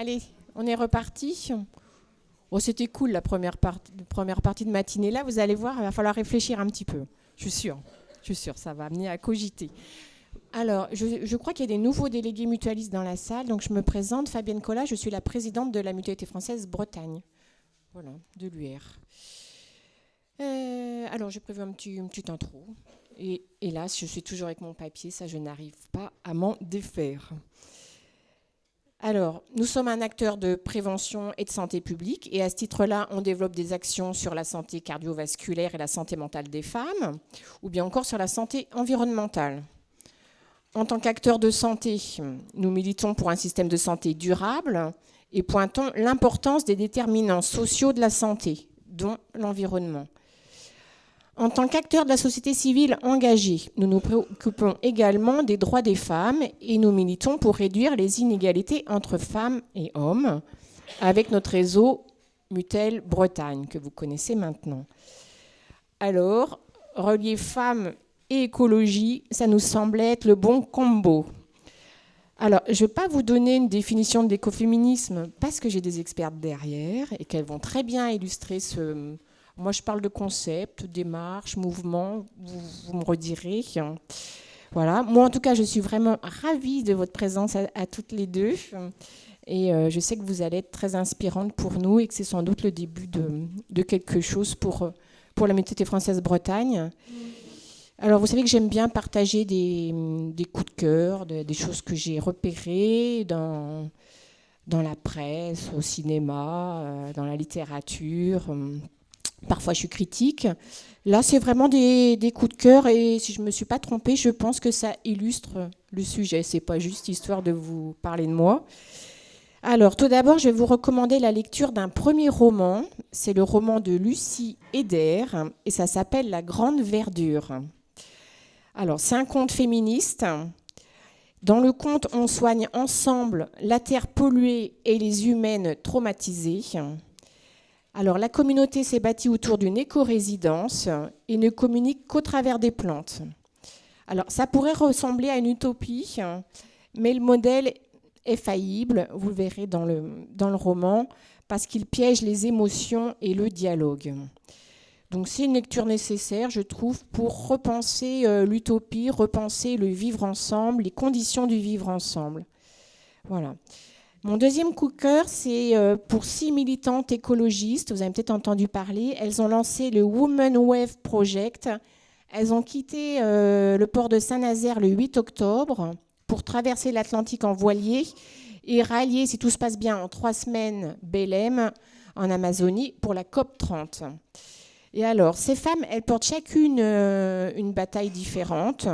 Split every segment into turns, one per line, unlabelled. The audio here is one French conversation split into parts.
Allez, on est reparti. Oh, c'était cool la première partie de matinée. Là, vous allez voir, il va falloir réfléchir un petit peu. Je suis sûre, ça va amener à cogiter. Alors, je crois qu'il y a des nouveaux délégués mutualistes dans la salle. Donc, je me présente, Fabienne Collat, je suis la présidente de la Mutualité française Bretagne. Voilà, de l'UR. Alors, j'ai prévu une petite intro. Et hélas, je suis toujours avec mon papier, ça, je n'arrive pas à m'en défaire. Alors, nous sommes un acteur de prévention et de santé publique. Et à ce titre-là, on développe des actions sur la santé cardiovasculaire et la santé mentale des femmes, ou bien encore sur la santé environnementale. En tant qu'acteurs de santé, nous militons pour un système de santé durable et pointons l'importance des déterminants sociaux de la santé, dont l'environnement. En tant qu'acteurs de la société civile engagée, nous nous préoccupons également des droits des femmes et nous militons pour réduire les inégalités entre femmes et hommes avec notre réseau Mutel Bretagne, que vous connaissez maintenant. Alors, relier femmes et écologie, ça nous semblait être le bon combo. Alors, je ne vais pas vous donner une définition de l'écoféminisme parce que j'ai des expertes derrière et qu'elles vont très bien illustrer ce... Moi, je parle de concept, démarche, mouvement, vous me redirez. Voilà. Moi, en tout cas, je suis vraiment ravie de votre présence à toutes les deux. Et je sais que vous allez être très inspirantes pour nous et que c'est sans doute le début de quelque chose pour la Mutualité française Bretagne. Alors, vous savez que j'aime bien partager des coups de cœur, des choses que j'ai repérées dans la presse, au cinéma, dans la littérature. Parfois, je suis critique. Là, c'est vraiment des coups de cœur et si je ne me suis pas trompée, je pense que ça illustre le sujet. Ce n'est pas juste histoire de vous parler de moi. Alors, tout d'abord, je vais vous recommander la lecture d'un premier roman. C'est le roman de Lucie Eder et ça s'appelle « La grande verdure ». Alors, c'est un conte féministe. Dans le conte, on soigne ensemble la terre polluée et les humaines traumatisées. Alors, la communauté s'est bâtie autour d'une éco-résidence et ne communique qu'au travers des plantes. Alors, ça pourrait ressembler à une utopie, mais le modèle est faillible, vous le verrez dans le roman, parce qu'il piège les émotions et le dialogue. Donc, c'est une lecture nécessaire, je trouve, pour repenser l'utopie, repenser le vivre ensemble, les conditions du vivre ensemble. Voilà. Mon deuxième coup de cœur, c'est pour 6 militantes écologistes. Vous avez peut-être entendu parler. Elles ont lancé le Women Wave Project. Elles ont quitté le port de Saint-Nazaire le 8 octobre pour traverser l'Atlantique en voilier et rallier, si tout se passe bien, en 3 semaines, Belém, en Amazonie, pour la COP 30. Et alors, ces femmes, elles portent chacune une bataille différente.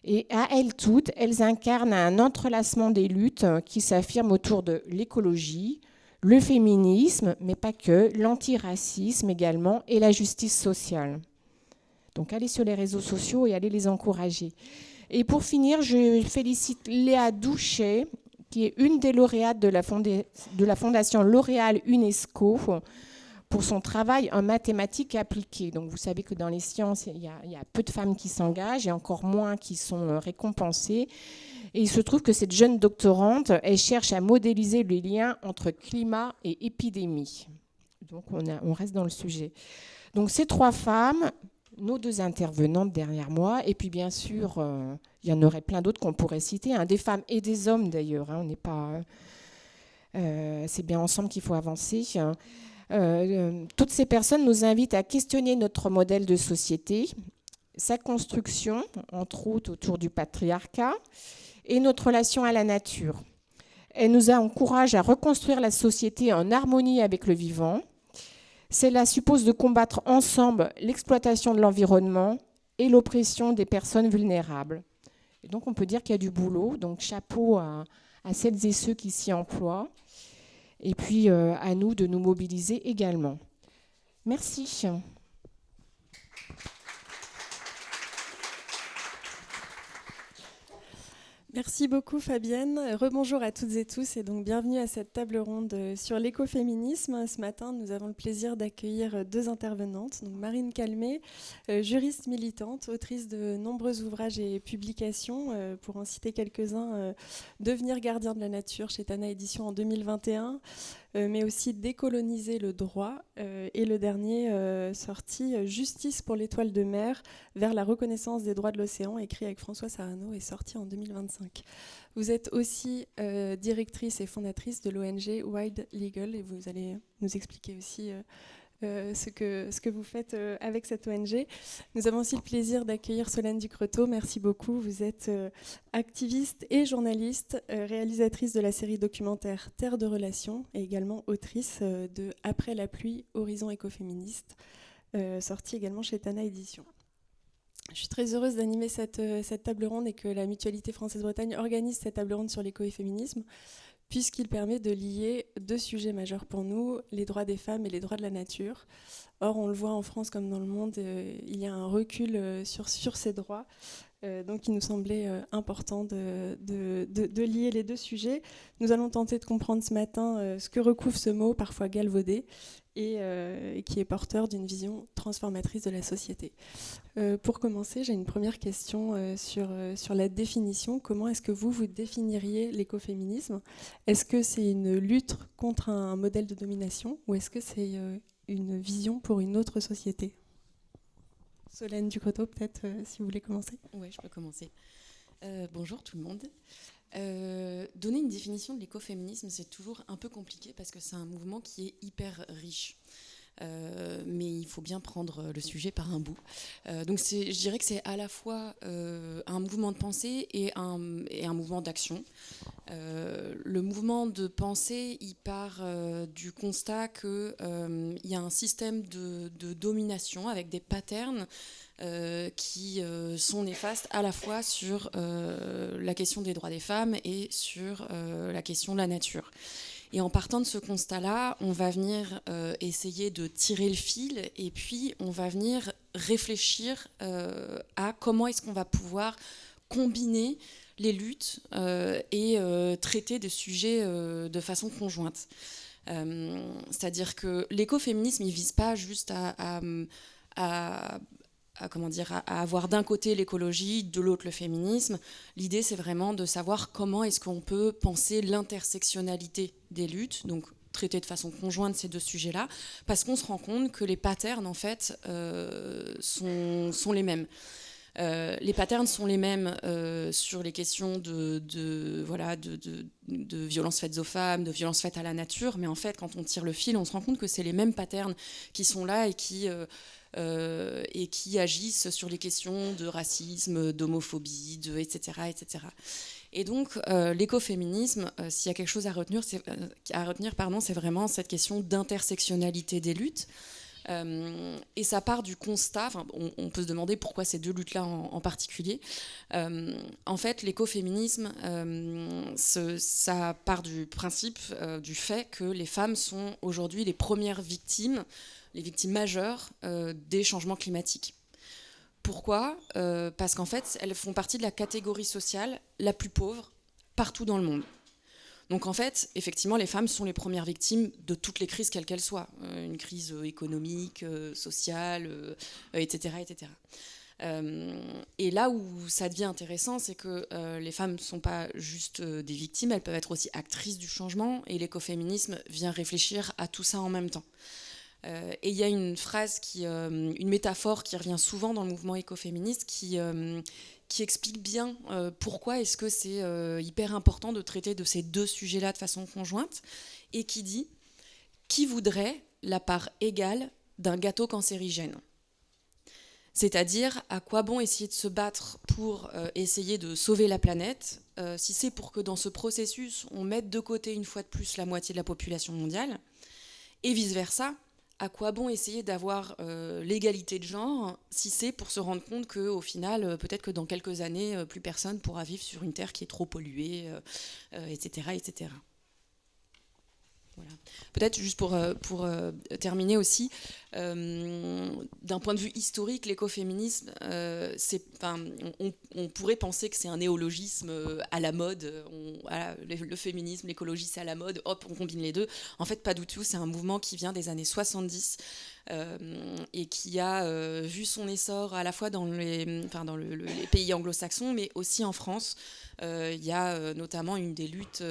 Et à elles toutes, elles incarnent un entrelacement des luttes qui s'affirment autour de l'écologie, le féminisme, mais pas que, l'antiracisme également et la justice sociale. Donc allez sur les réseaux sociaux et allez les encourager. Et pour finir, je félicite Léa Douchet, qui est une des lauréates de la Fondation L'Oréal UNESCO, pour son travail en mathématiques appliquées. Donc vous savez que dans les sciences, il y a peu de femmes qui s'engagent et encore moins qui sont récompensées. Et il se trouve que cette jeune doctorante, elle cherche à modéliser les liens entre climat et épidémie. Donc on reste dans le sujet. Donc ces 3 femmes, nos 2 intervenantes derrière moi, et puis bien sûr, il y en aurait plein d'autres qu'on pourrait citer, des femmes et des hommes d'ailleurs. On n'est pas... c'est bien ensemble qu'il faut avancer. Toutes ces personnes nous invitent à questionner notre modèle de société, sa construction, entre autres autour du patriarcat, et notre relation à la nature. Elles nous encouragent à reconstruire la société en harmonie avec le vivant. Cela suppose de combattre ensemble l'exploitation de l'environnement et l'oppression des personnes vulnérables. Et donc on peut dire qu'il y a du boulot, donc chapeau à celles et ceux qui s'y emploient. Et puis à nous de nous mobiliser également. Merci.
Merci beaucoup Fabienne. Rebonjour à toutes et tous et donc bienvenue à cette table ronde sur l'écoféminisme. Ce matin, nous avons le plaisir d'accueillir deux intervenantes. Donc Marine Calmet, juriste militante, autrice de nombreux ouvrages et publications, pour en citer quelques-uns, Devenir gardien de la nature chez Tana Éditions en 2021, mais aussi Décoloniser le droit, et le dernier sorti Justice pour l'étoile de mer, vers la reconnaissance des droits de l'océan, écrit avec François Sarano et sorti en 2025. Vous êtes aussi directrice et fondatrice de l'ONG Wild Legal et vous allez nous expliquer aussi ce que vous faites avec cette ONG. Nous avons aussi le plaisir d'accueillir Solène Ducretot. Merci beaucoup. Vous êtes activiste et journaliste, réalisatrice de la série documentaire Terre de Relations et également autrice de Après la pluie, Horizon écoféministe, sortie également chez Tana Éditions. Je suis très heureuse d'animer cette table ronde et que la Mutualité Française-Bretagne organise cette table ronde sur l'éco-féminisme, puisqu'il permet de lier deux sujets majeurs pour nous, les droits des femmes et les droits de la nature. Or, on le voit en France comme dans le monde, il y a un recul sur ces droits. Donc il nous semblait important de lier les deux sujets. Nous allons tenter de comprendre ce matin ce que recouvre ce mot, parfois galvaudé, et qui est porteur d'une vision transformatrice de la société. Pour commencer, j'ai une première question sur la définition. Comment est-ce que vous définiriez l'écoféminisme ? Est-ce que c'est une lutte contre un modèle de domination ou est-ce que c'est une vision pour une autre société ? Solène Ducretot, peut-être, si vous voulez commencer.
Oui, je peux commencer. Bonjour tout le monde. Donner une définition de l'écoféminisme, c'est toujours un peu compliqué parce que c'est un mouvement qui est hyper riche. Mais il faut bien prendre le sujet par un bout. Donc je dirais que c'est à la fois un mouvement de pensée et un mouvement d'action. Le mouvement de pensée, il part du constat qu'il y a un système de domination avec des patterns qui sont néfastes à la fois sur la question des droits des femmes et sur la question de la nature. Et en partant de ce constat-là, on va venir essayer de tirer le fil et puis on va venir réfléchir à comment est-ce qu'on va pouvoir combiner les luttes et traiter des sujets de façon conjointe. C'est-à-dire que l'écoféminisme, il ne vise pas juste à avoir d'un côté l'écologie, de l'autre le féminisme. L'idée, c'est vraiment de savoir comment est-ce qu'on peut penser l'intersectionnalité des luttes, donc traiter de façon conjointe ces deux sujets-là, parce qu'on se rend compte que les patterns, en fait, sont les mêmes. Les patterns sont les mêmes sur les questions de violences faites aux femmes, de violences faites à la nature, mais en fait, quand on tire le fil, on se rend compte que c'est les mêmes patterns qui sont là et qui agissent sur les questions de racisme, d'homophobie, etc., etc. Et donc, l'écoféminisme, s'il y a quelque chose à retenir, c'est vraiment cette question d'intersectionnalité des luttes. Et ça part du constat, on peut se demander pourquoi ces deux luttes-là en particulier. En fait, l'écoféminisme, ça part du principe, du fait que les femmes sont aujourd'hui les premières victimes, les victimes majeures des changements climatiques. Pourquoi ? Parce qu'en fait, elles font partie de la catégorie sociale la plus pauvre partout dans le monde. Donc en fait, effectivement, les femmes sont les premières victimes de toutes les crises, quelles qu'elles soient. Une crise économique, sociale, etc. etc. Et là où ça devient intéressant, c'est que les femmes ne sont pas juste des victimes, elles peuvent être aussi actrices du changement, et l'écoféminisme vient réfléchir à tout ça en même temps. Et il y a une phrase, une métaphore qui revient souvent dans le mouvement écoféministe qui explique bien pourquoi est-ce que c'est hyper important de traiter de ces deux sujets-là de façon conjointe, et qui dit « Qui voudrait la part égale d'un gâteau cancérigène ?» C'est-à-dire, à quoi bon essayer de se battre pour essayer de sauver la planète si c'est pour que dans ce processus, on mette de côté une fois de plus la moitié de la population mondiale, et vice-versa. À quoi bon essayer d'avoir l'égalité de genre si c'est pour se rendre compte qu'au final, peut-être que dans quelques années, plus personne pourra vivre sur une terre qui est trop polluée, etc., etc. Voilà. Peut-être juste pour terminer aussi, d'un point de vue historique, l'écoféminisme, on pourrait penser que c'est un néologisme à la mode. Le féminisme, l'écologie, c'est à la mode. Hop, on combine les deux. En fait, pas du tout. C'est un mouvement qui vient des années 70 et qui a vu son essor à la fois dans les pays anglo-saxons, mais aussi en France. Il y a notamment une des luttes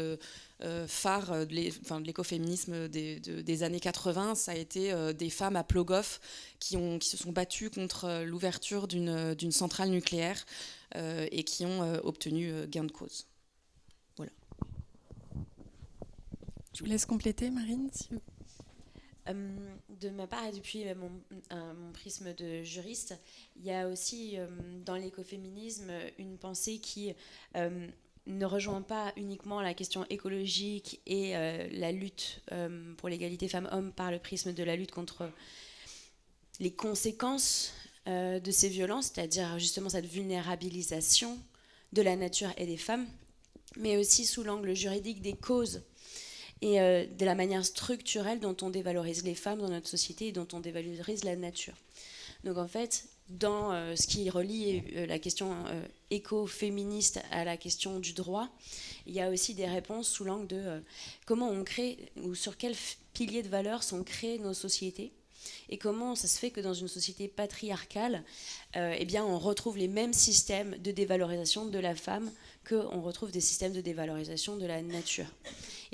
phare de l'écoféminisme des années 80, ça a été des femmes à Plogoff qui se sont battues contre l'ouverture d'une centrale nucléaire et qui ont obtenu gain de cause. Voilà.
Je vous laisse compléter, Marine.
De ma part, et depuis mon prisme de juriste, il y a aussi dans l'écoféminisme une pensée qui ne rejoint pas uniquement la question écologique et la lutte pour l'égalité femmes-hommes par le prisme de la lutte contre les conséquences de ces violences, c'est-à-dire justement cette vulnérabilisation de la nature et des femmes, mais aussi sous l'angle juridique des causes et de la manière structurelle dont on dévalorise les femmes dans notre société et dont on dévalorise la nature. Donc en fait, dans ce qui relie la question écoféministe à la question du droit, il y a aussi des réponses sous l'angle de comment on crée, ou sur quels piliers de valeurs sont créées nos sociétés, et comment ça se fait que dans une société patriarcale, eh bien, on retrouve les mêmes systèmes de dévalorisation de la femme qu'on retrouve des systèmes de dévalorisation de la nature.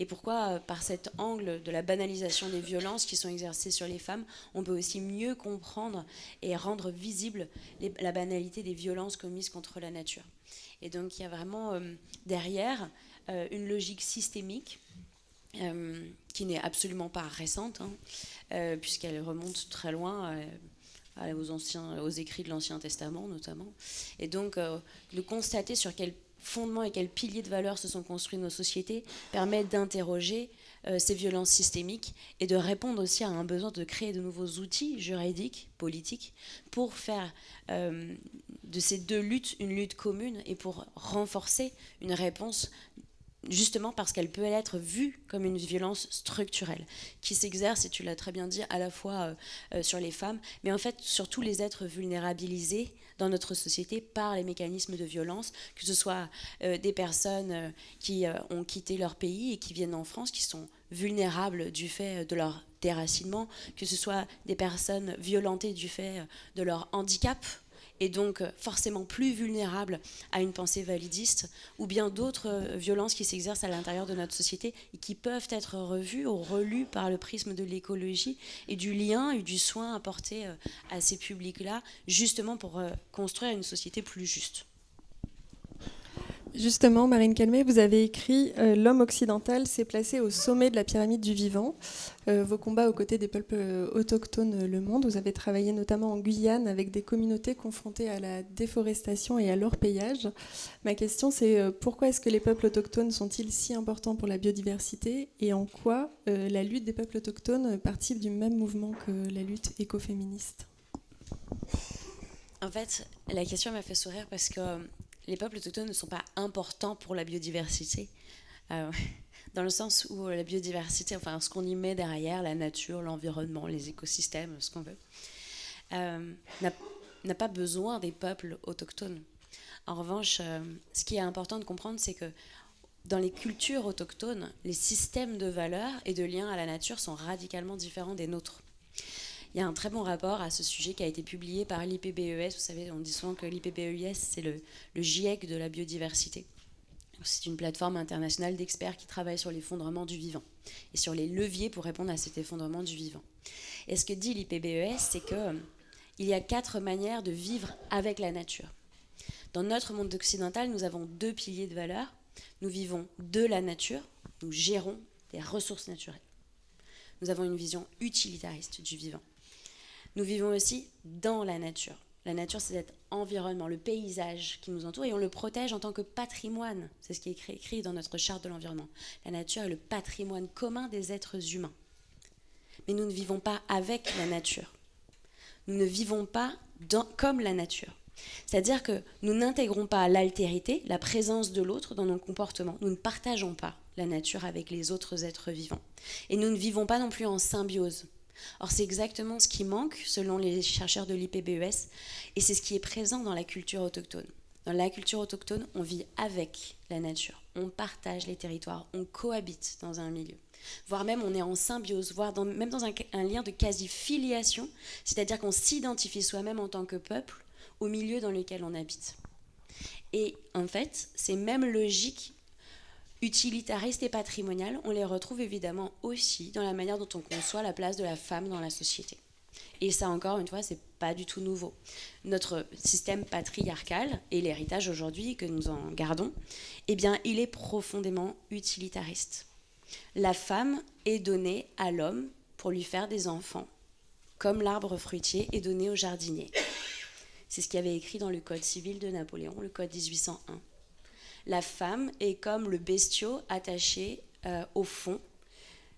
Et pourquoi, par cet angle de la banalisation des violences qui sont exercées sur les femmes, on peut aussi mieux comprendre et rendre visible la banalité des violences commises contre la nature. Et donc il y a vraiment derrière une logique systémique qui n'est absolument pas récente, puisqu'elle remonte très loin aux écrits de l'Ancien Testament notamment. Et donc de constater sur quel fondements et quels piliers de valeurs se sont construits nos sociétés permettent d'interroger ces violences systémiques et de répondre aussi à un besoin de créer de nouveaux outils juridiques, politiques, pour faire de ces deux luttes une lutte commune et pour renforcer une réponse justement parce qu'elle peut être vue comme une violence structurelle qui s'exerce, et tu l'as très bien dit, à la fois sur les femmes, mais en fait sur tous les êtres vulnérabilisés dans notre société par les mécanismes de violence, que ce soit des personnes qui ont quitté leur pays et qui viennent en France, qui sont vulnérables du fait de leur déracinement, que ce soit des personnes violentées du fait de leur handicap, et donc forcément plus vulnérables à une pensée validiste, ou bien d'autres violences qui s'exercent à l'intérieur de notre société et qui peuvent être revues ou relues par le prisme de l'écologie et du lien et du soin apporté à ces publics-là, justement pour construire une société plus juste.
Justement, Marine Calmet, vous avez écrit « L'homme occidental s'est placé au sommet de la pyramide du vivant ». Vos combats aux côtés des peuples autochtones le monde. Vous avez travaillé notamment en Guyane avec des communautés confrontées à la déforestation et à l'orpaillage. Ma question, c'est pourquoi est-ce que les peuples autochtones sont-ils si importants pour la biodiversité, et en quoi la lutte des peuples autochtones participe du même mouvement que la lutte écoféministe ?
En fait, la question m'a fait sourire parce que les peuples autochtones ne sont pas importants pour la biodiversité, dans le sens où la biodiversité, enfin ce qu'on y met derrière, la nature, l'environnement, les écosystèmes, ce qu'on veut, n'a pas besoin des peuples autochtones. En revanche, ce qui est important de comprendre, c'est que dans les cultures autochtones, les systèmes de valeurs et de liens à la nature sont radicalement différents des nôtres. Il y a un très bon rapport à ce sujet qui a été publié par l'IPBES. Vous savez, on dit souvent que l'IPBES, c'est le GIEC de la biodiversité. C'est une plateforme internationale d'experts qui travaillent sur l'effondrement du vivant et sur les leviers pour répondre à cet effondrement du vivant. Et ce que dit l'IPBES, c'est qu'il y a 4 manières de vivre avec la nature. Dans notre monde occidental, nous avons 2 piliers de valeurs. Nous vivons de la nature, nous gérons des ressources naturelles. Nous avons une vision utilitariste du vivant. Nous vivons aussi dans la nature. La nature, c'est cet environnement, le paysage qui nous entoure, et on le protège en tant que patrimoine. C'est ce qui est écrit dans notre charte de l'environnement. La nature est le patrimoine commun des êtres humains. Mais nous ne vivons pas avec la nature. Nous ne vivons pas comme la nature. C'est-à-dire que nous n'intégrons pas l'altérité, la présence de l'autre dans nos comportements. Nous ne partageons pas la nature avec les autres êtres vivants. Et nous ne vivons pas non plus en symbiose. Or, c'est exactement ce qui manque, selon les chercheurs de l'IPBES, et c'est ce qui est présent dans la culture autochtone. Dans la culture autochtone, on vit avec la nature, on partage les territoires, on cohabite dans un milieu. Voire même on est en symbiose, voire même dans un lien de quasi-filiation, c'est-à-dire qu'on s'identifie soi-même en tant que peuple au milieu dans lequel on habite. Et en fait, ces mêmes logiques utilitaristes et patrimoniales, on les retrouve évidemment aussi dans la manière dont on conçoit la place de la femme dans la société. Et ça, encore une fois, c'est pas du tout nouveau. Notre système patriarcal et l'héritage aujourd'hui que nous en gardons, eh bien, il est profondément utilitariste. La femme est donnée à l'homme pour lui faire des enfants, comme l'arbre fruitier est donné au jardinier. C'est ce qu'il y avait écrit dans le Code civil de Napoléon, le Code 1801. La femme est comme le bestiau attaché au fond,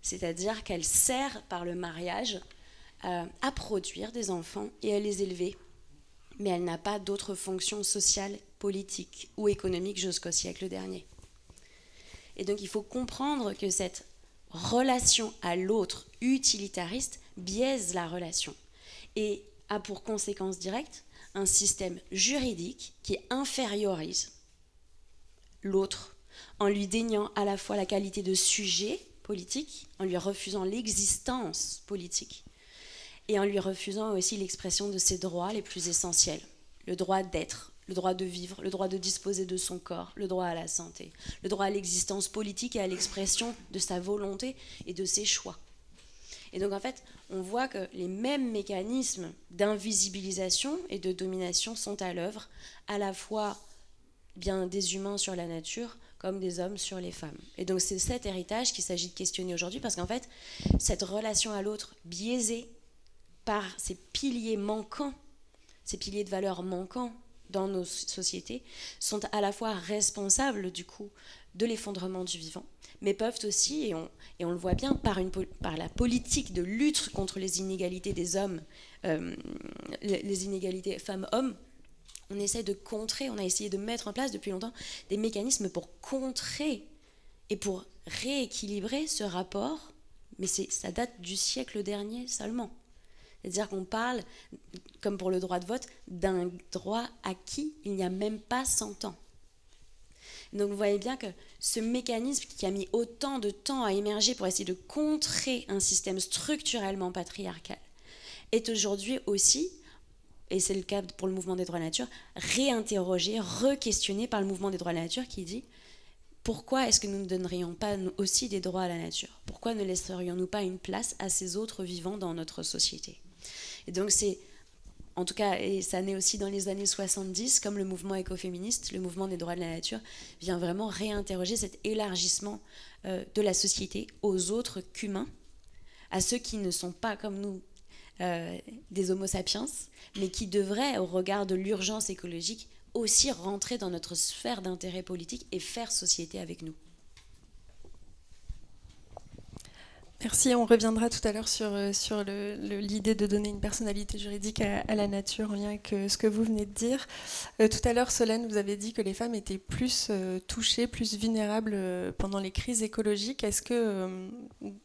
c'est-à-dire qu'elle sert par le mariage à produire des enfants et à les élever. Mais elle n'a pas d'autre fonction sociale, politique ou économique jusqu'au siècle dernier. Et donc il faut comprendre que cette relation à l'autre utilitariste biaise la relation et a pour conséquence directe un système juridique qui infériorise l'autre en lui déniant à la fois la qualité de sujet politique, en lui refusant l'existence politique et en lui refusant aussi l'expression de ses droits les plus essentiels, le droit d'être, le droit de vivre, le droit de disposer de son corps, le droit à la santé, le droit à l'existence politique et à l'expression de sa volonté et de ses choix. Et donc en fait, on voit que les mêmes mécanismes d'invisibilisation et de domination sont à l'œuvre, à la fois bien des humains sur la nature comme des hommes sur les femmes. Et donc c'est cet héritage qu'il s'agit de questionner aujourd'hui, parce qu'en fait, cette relation à l'autre biaisée par ces piliers manquants, ces piliers de valeurs manquants dans nos sociétés, sont à la fois responsables du coup de l'effondrement du vivant, mais peuvent aussi, et on le voit bien, par la politique de lutte contre les inégalités des hommes, les inégalités femmes-hommes, on essaie de contrer, on a essayé de mettre en place depuis longtemps des mécanismes pour contrer et pour rééquilibrer ce rapport, mais ça date du siècle dernier seulement. C'est-à-dire qu'on parle, comme pour le droit de vote, d'un droit acquis il n'y a même pas 100 ans. Donc vous voyez bien que ce mécanisme qui a mis autant de temps à émerger pour essayer de contrer un système structurellement patriarcal est aujourd'hui aussi, et c'est le cas pour le mouvement des droits de la nature, réinterrogé, re-questionné par le mouvement des droits de la nature qui dit pourquoi est-ce que nous ne donnerions pas aussi des droits à la nature ? Pourquoi ne laisserions-nous pas une place à ces autres vivants dans notre société ? Et donc c'est, en tout cas, et ça naît aussi dans les années 70, comme le mouvement écoféministe, le mouvement des droits de la nature, vient vraiment réinterroger cet élargissement de la société aux autres qu'humains, à ceux qui ne sont pas comme nous des homo sapiens, mais qui devraient, au regard de l'urgence écologique, aussi rentrer dans notre sphère d'intérêt politique et faire société avec nous.
Merci, on reviendra tout à l'heure sur l'idée de donner une personnalité juridique à la nature en lien avec ce que vous venez de dire. Tout à l'heure, Solène, vous avez dit que les femmes étaient plus touchées, plus vulnérables pendant les crises écologiques. Est-ce que,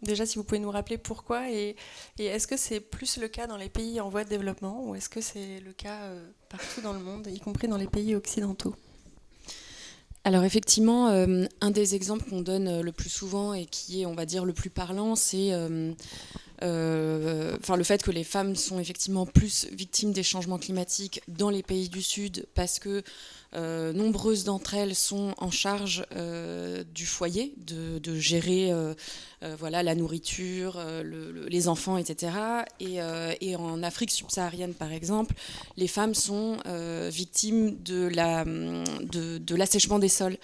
déjà, si vous pouvez nous rappeler pourquoi, et est-ce que c'est plus le cas dans les pays en voie de développement ou est-ce que c'est le cas partout dans le monde, y compris dans les pays occidentaux ?
Alors effectivement, un des exemples qu'on donne le plus souvent et qui est, on va dire, le plus parlant, c'est le fait que les femmes sont effectivement plus victimes des changements climatiques dans les pays du Sud parce que nombreuses d'entre elles sont en charge du foyer, de gérer la nourriture, les enfants, etc. Et en Afrique subsaharienne, par exemple, les femmes sont victimes de l'assèchement des sols.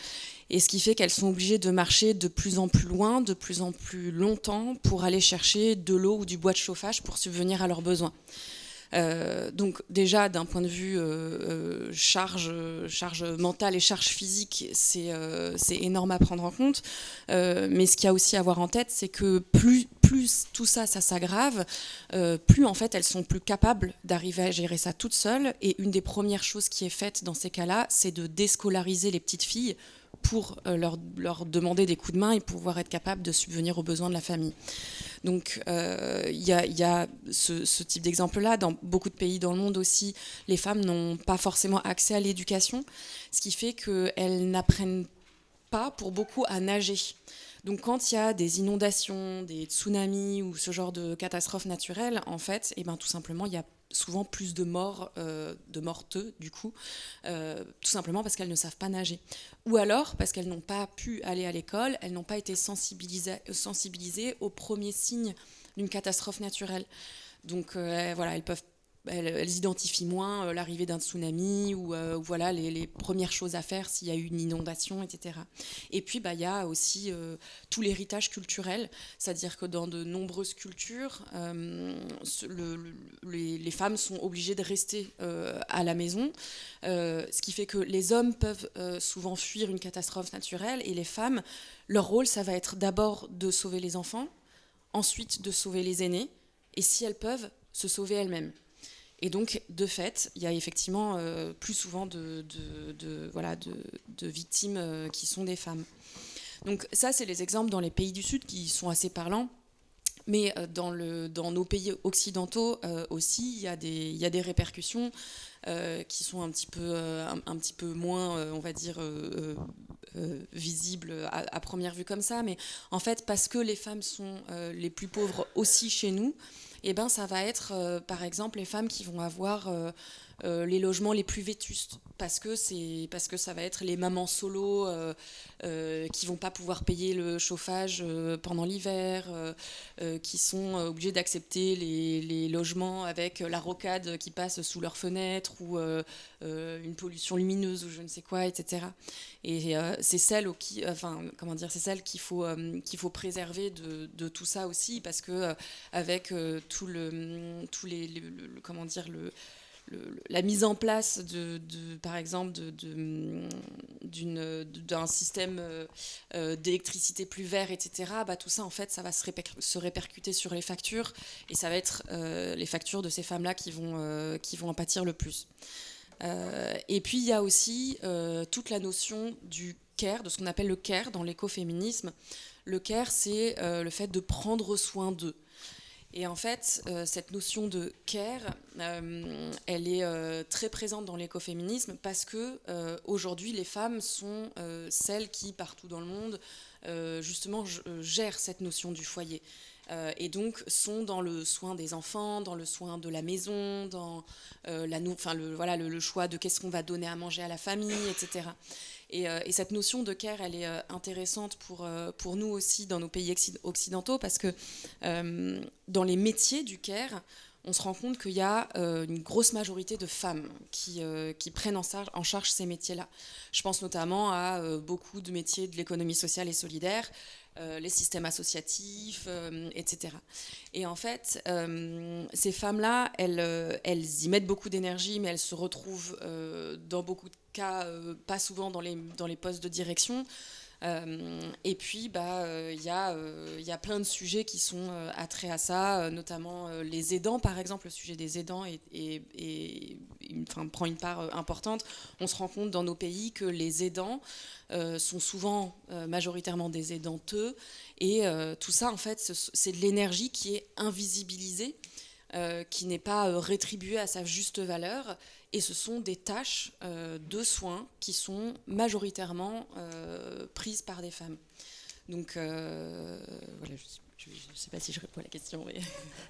Et ce qui fait qu'elles sont obligées de marcher de plus en plus loin, de plus en plus longtemps pour aller chercher de l'eau ou du bois de chauffage pour subvenir à leurs besoins. Donc déjà d'un point de vue charge mentale et charge physique, c'est énorme à prendre en compte, mais ce qu'il y a aussi à avoir en tête, c'est que plus tout ça s'aggrave, plus en fait elles sont plus capables d'arriver à gérer ça toutes seules, et une des premières choses qui est faite dans ces cas-là, c'est de déscolariser les petites filles pour leur demander des coups de main et pouvoir être capable de subvenir aux besoins de la famille. Donc il y a ce type d'exemple-là. Dans beaucoup de pays dans le monde aussi, les femmes n'ont pas forcément accès à l'éducation, ce qui fait qu'elles n'apprennent pas pour beaucoup à nager. Donc quand il y a des inondations, des tsunamis ou ce genre de catastrophes naturelles, en fait, tout simplement, il y a souvent plus de morts, de morteux du coup, tout simplement parce qu'elles ne savent pas nager. Ou alors parce qu'elles n'ont pas pu aller à l'école, elles n'ont pas été sensibilisées aux premiers signes d'une catastrophe naturelle. Donc voilà, elles identifient moins l'arrivée d'un tsunami ou voilà les premières choses à faire s'il y a eu une inondation, etc. Et puis il y a aussi tout l'héritage culturel, c'est-à-dire que dans de nombreuses cultures, les femmes sont obligées de rester à la maison, ce qui fait que les hommes peuvent souvent fuir une catastrophe naturelle et les femmes, leur rôle, ça va être d'abord de sauver les enfants, ensuite de sauver les aînés, et si elles peuvent, se sauver elles-mêmes. Et donc, de fait, il y a effectivement plus souvent de victimes qui sont des femmes. Donc ça, c'est les exemples dans les pays du Sud qui sont assez parlants. Mais dans nos pays occidentaux aussi, il y a des répercussions qui sont un petit peu moins, on va dire, visibles à première vue comme ça. Mais en fait, parce que les femmes sont les plus pauvres aussi chez nous, ça va être, par exemple, les femmes qui vont avoir les logements les plus vétustes, parce que ça va être les mamans solo qui vont pas pouvoir payer le chauffage pendant l'hiver, qui sont obligées d'accepter les logements avec la rocade qui passe sous leurs fenêtres ou une pollution lumineuse ou je ne sais quoi, etc. Et c'est celles qu'il faut préserver de tout ça aussi, parce que avec la mise en place par exemple d'un système d'électricité plus vert, etc. Tout ça, en fait, ça va se répercuter sur les factures, et ça va être les factures de ces femmes-là qui vont en pâtir le plus. Et puis il y a aussi toute la notion du care, de ce qu'on appelle le care dans l'écoféminisme. Le care, c'est le fait de prendre soin d'eux. Et en fait, cette notion de care, elle est très présente dans l'écoféminisme parce que aujourd'hui, les femmes sont celles qui, partout dans le monde, justement, gèrent cette notion du foyer. Et donc sont dans le soin des enfants, dans le soin de la maison, dans le choix de qu'est-ce qu'on va donner à manger à la famille, etc. Et cette notion de care, elle est intéressante pour nous aussi dans nos pays occidentaux, parce que dans les métiers du care, on se rend compte qu'il y a une grosse majorité de femmes qui prennent en charge ces métiers-là. Je pense notamment à beaucoup de métiers de l'économie sociale et solidaire, les systèmes associatifs, etc. Et en fait, ces femmes-là, elles y mettent beaucoup d'énergie, mais elles se retrouvent dans beaucoup de cas, pas souvent dans les postes de direction. Et puis, il y a plein de sujets qui sont attraits à ça, notamment les aidants, par exemple. Le sujet des aidants prend une part importante. On se rend compte dans nos pays que les aidants sont souvent majoritairement des aidanteux. Et tout ça, en fait, c'est de l'énergie qui est invisibilisée, qui n'est pas rétribuée à sa juste valeur. Et ce sont des tâches de soins qui sont majoritairement prises par des femmes. Donc voilà, je ne sais pas si je réponds à la question. Mais...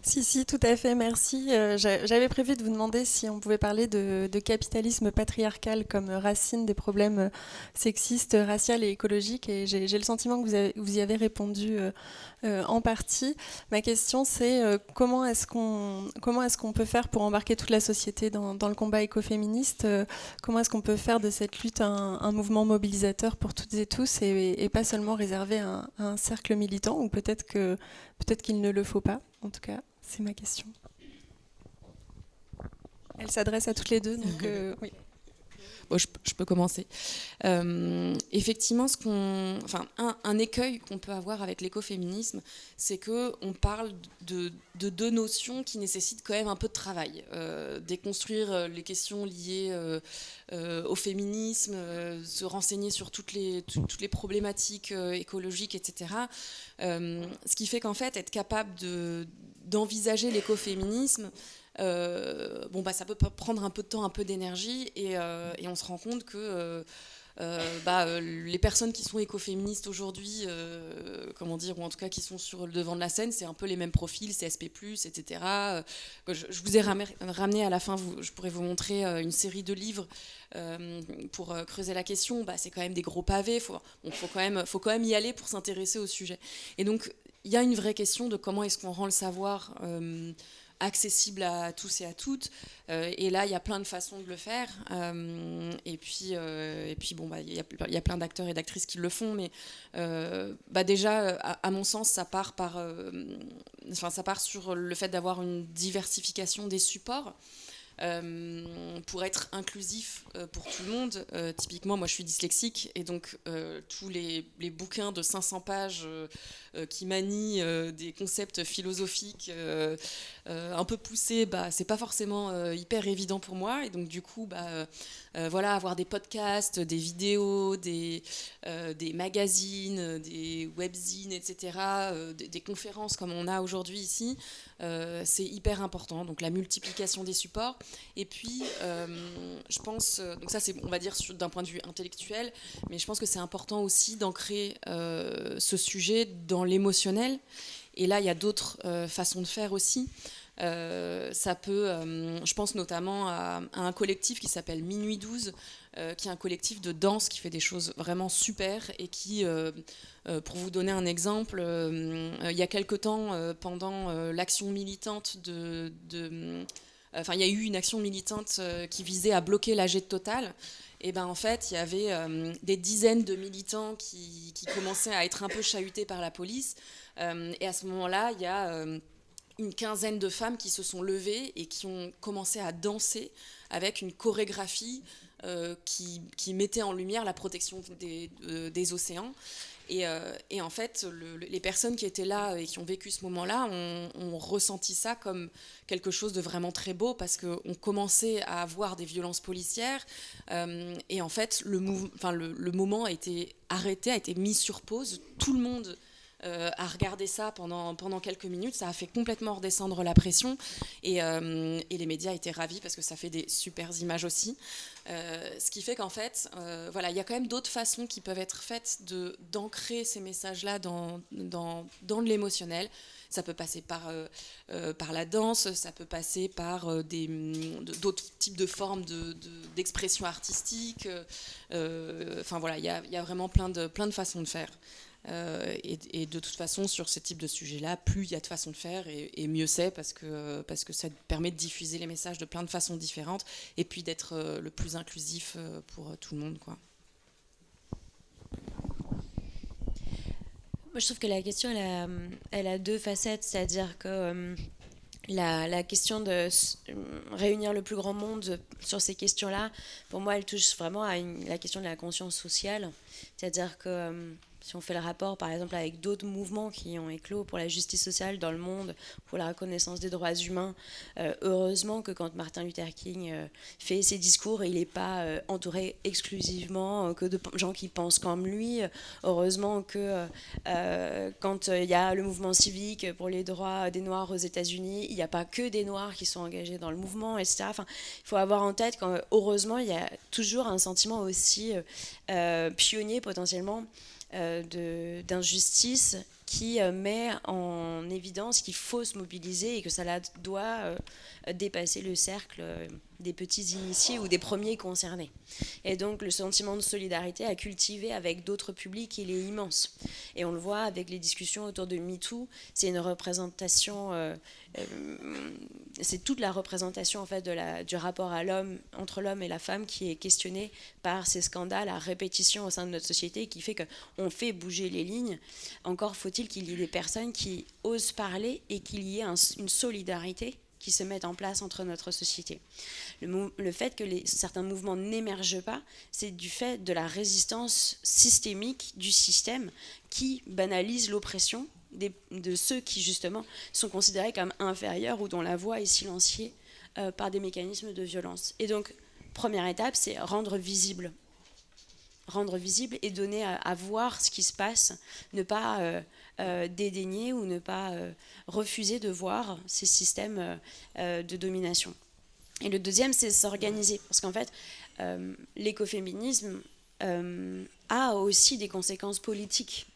Si, tout à fait, merci. J'avais prévu de vous demander si on pouvait parler de capitalisme patriarcal comme racine des problèmes sexistes, raciaux et écologiques. Et j'ai le sentiment que vous y avez répondu en partie. Ma question, c'est comment est-ce qu'on peut faire pour embarquer toute la société dans le combat écoféministe? Comment est-ce qu'on peut faire de cette lutte un mouvement mobilisateur pour toutes et tous, et pas seulement réservé à un cercle militant, ou peut-être qu'il ne le faut pas. En tout cas, c'est ma question. Elle s'adresse à toutes les deux, donc oui.
je peux commencer. Effectivement, un écueil qu'on peut avoir avec l'écoféminisme, c'est qu'on parle de deux notions qui nécessitent quand même un peu de travail. Déconstruire les questions liées au féminisme, se renseigner sur toutes les problématiques écologiques, etc. Ce qui fait qu'en fait, être capable d'envisager l'écoféminisme, ça peut prendre un peu de temps, un peu d'énergie, et on se rend compte que les personnes qui sont écoféministes aujourd'hui, ou en tout cas qui sont sur le devant de la scène, c'est un peu les mêmes profils, CSP+, etc. Je vous ai ramené à la fin, je pourrais vous montrer une série de livres pour creuser la question. C'est quand même des gros pavés, faut quand même y aller pour s'intéresser au sujet. Et donc, il y a une vraie question de comment est-ce qu'on rend le savoir accessible à tous et à toutes, et là il y a plein de façons de le faire, et puis il y a plein d'acteurs et d'actrices qui le font, mais déjà à mon sens ça part sur le fait d'avoir une diversification des supports pour être inclusif pour tout le monde. Typiquement, moi je suis dyslexique, et donc tous les bouquins de 500 pages qui manient des concepts philosophiques un peu poussés, c'est pas forcément hyper évident pour moi, et donc du coup avoir des podcasts, des vidéos, des magazines, des webzines, etc., des conférences comme on a aujourd'hui ici, c'est hyper important. Donc la multiplication des supports. Et puis, je pense, donc ça c'est, on va dire, d'un point de vue intellectuel, mais je pense que c'est important aussi d'ancrer ce sujet dans l'émotionnel. Et là, il y a d'autres façons de faire aussi. Je pense notamment à un collectif qui s'appelle Minuit 12, qui est un collectif de danse qui fait des choses vraiment super, et qui, pour vous donner un exemple, il y a quelque temps, pendant l'action militante il y a eu une action militante qui visait à bloquer l'AG de Total. Et en fait, il y avait des dizaines de militants qui commençaient à être un peu chahutés par la police. Et à ce moment-là, il y a une quinzaine de femmes qui se sont levées et qui ont commencé à danser avec une chorégraphie qui mettait en lumière la protection des océans. Et en fait, les personnes qui étaient là et qui ont vécu ce moment-là ont ressenti ça comme quelque chose de vraiment très beau, parce qu'on commençait à avoir des violences policières, et en fait, le moment a été arrêté, a été mis sur pause. Tout le monde a regardé ça pendant quelques minutes. Ça a fait complètement redescendre la pression, et les médias étaient ravis parce que ça fait des super images aussi. Ce qui fait qu'en fait, il y a quand même d'autres façons qui peuvent être faites d'ancrer ces messages-là dans l'émotionnel. Ça peut passer par la danse, ça peut passer par d'autres types de formes d'expression artistique. Il y a vraiment plein de façons de faire. Et de toute façon, sur ce type de sujet-là, plus il y a de façons de faire, et mieux c'est, parce que ça permet de diffuser les messages de plein de façons différentes, et puis d'être le plus inclusif pour tout le monde, quoi.
Moi, je trouve que la question, elle a deux facettes, c'est-à-dire que la question de réunir le plus grand monde sur ces questions-là, pour moi, elle touche vraiment à la question de la conscience sociale, c'est-à-dire que si on fait le rapport, par exemple, avec d'autres mouvements qui ont éclos pour la justice sociale dans le monde, pour la reconnaissance des droits humains, heureusement que quand Martin Luther King fait ses discours, il n'est pas entouré exclusivement que de gens qui pensent comme lui. Heureusement que quand il y a le mouvement civique pour les droits des Noirs aux États-Unis, il n'y a pas que des Noirs qui sont engagés dans le mouvement, etc. Enfin, il faut avoir en tête qu'heureusement, il y a toujours un sentiment aussi pionnier potentiellement d'injustice qui met en évidence qu'il faut se mobiliser et que ça doit dépasser le cercle des petits initiés ou des premiers concernés. Et donc le sentiment de solidarité à cultiver avec d'autres publics, il est immense. Et on le voit avec les discussions autour de MeToo, c'est une représentation, c'est toute la représentation en fait du rapport à l'homme, entre l'homme et la femme, qui est questionnée par ces scandales à répétition au sein de notre société, qui fait qu'on fait bouger les lignes. Encore faut-il qu'il y ait des personnes qui osent parler et qu'il y ait une solidarité qui se mettent en place entre notre société. Le fait que certains mouvements n'émergent pas, c'est du fait de la résistance systémique du système qui banalise l'oppression de ceux qui justement sont considérés comme inférieurs ou dont la voix est silenciée par des mécanismes de violence. Et donc, première étape, c'est rendre visible et donner à voir ce qui se passe, ne pas dédaigner ou ne pas refuser de voir ces systèmes de domination. Et le deuxième, c'est s'organiser, parce qu'en fait, l'écoféminisme a aussi des conséquences politiques,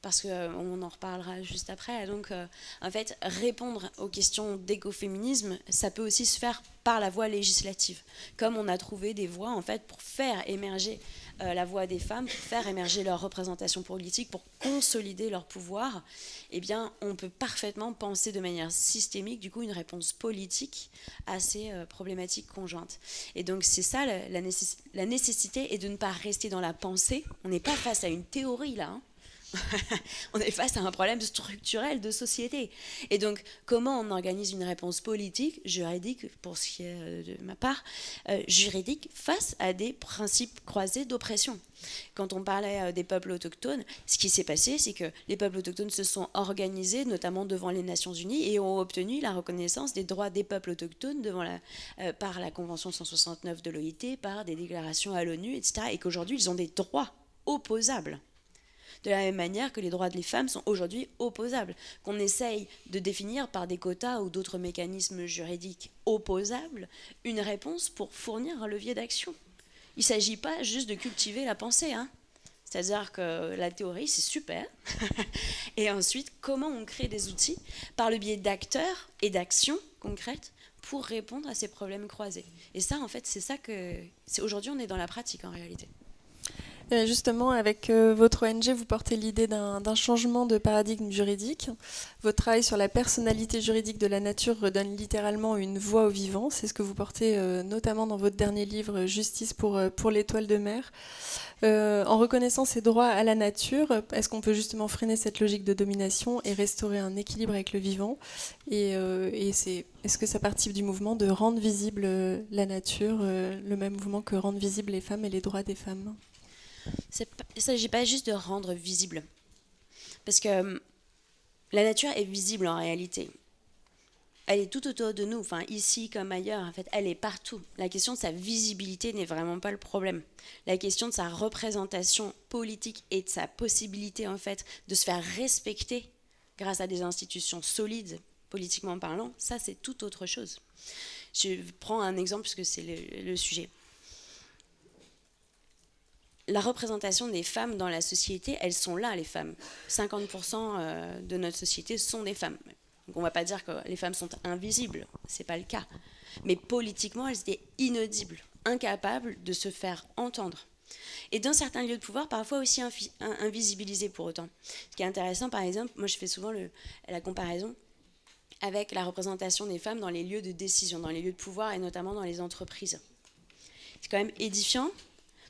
parce qu'on en reparlera juste après. Donc, en fait, répondre aux questions d'écoféminisme, ça peut aussi se faire par la voie législative, comme on a trouvé des voies, en fait, pour faire émerger la voix des femmes, pour faire émerger leur représentation politique, pour consolider leur pouvoir. Eh bien, on peut parfaitement penser de manière systémique, du coup, une réponse politique à ces problématiques conjointes. Et donc, c'est ça, la nécessité, est de ne pas rester dans la pensée. On n'est pas face à une théorie, là, hein. On est face à un problème structurel de société. Et donc, comment on organise une réponse politique, juridique, pour ce qui est de ma part, juridique, face à des principes croisés d'oppression. Quand on parlait des peuples autochtones, ce qui s'est passé, c'est que les peuples autochtones se sont organisés, notamment devant les Nations Unies, et ont obtenu la reconnaissance des droits des peuples autochtones par la Convention 169 de l'OIT, par des déclarations à l'ONU, etc. Et qu'aujourd'hui, ils ont des droits opposables. De la même manière que les droits des femmes sont aujourd'hui opposables, qu'on essaye de définir par des quotas ou d'autres mécanismes juridiques opposables une réponse pour fournir un levier d'action. Il ne s'agit pas juste de cultiver la pensée, hein. C'est-à-dire que la théorie, c'est super. Et ensuite, comment on crée des outils par le biais d'acteurs et d'actions concrètes pour répondre à ces problèmes croisés. Et ça, en fait, c'est ça que... Aujourd'hui, on est dans la pratique, en réalité.
Justement, avec votre ONG, vous portez l'idée d'un changement de paradigme juridique. Votre travail sur la personnalité juridique de la nature redonne littéralement une voix au vivant. C'est ce que vous portez notamment dans votre dernier livre, Justice pour l'étoile de mer. En reconnaissant ces droits à la nature, est-ce qu'on peut justement freiner cette logique de domination et restaurer un équilibre avec le vivant ? Est-ce que ça participe du mouvement de rendre visible la nature, le même mouvement que rendre visibles les femmes et les droits des femmes ?
Il ne s'agit pas juste de rendre visible, parce que la nature est visible en réalité. Elle est tout autour de nous, enfin ici comme ailleurs, en fait, elle est partout. La question de sa visibilité n'est vraiment pas le problème. La question de sa représentation politique et de sa possibilité en fait de se faire respecter grâce à des institutions solides, politiquement parlant, ça c'est tout autre chose. Je prends un exemple puisque c'est le sujet. La représentation des femmes dans la société, elles sont là, les femmes. 50% de notre société sont des femmes. Donc on ne va pas dire que les femmes sont invisibles, ce n'est pas le cas. Mais politiquement, elles étaient inaudibles, incapables de se faire entendre. Et dans certains lieux de pouvoir, parfois aussi invisibilisées pour autant. Ce qui est intéressant, par exemple, moi je fais souvent la comparaison avec la représentation des femmes dans les lieux de décision, dans les lieux de pouvoir et notamment dans les entreprises. C'est quand même édifiant.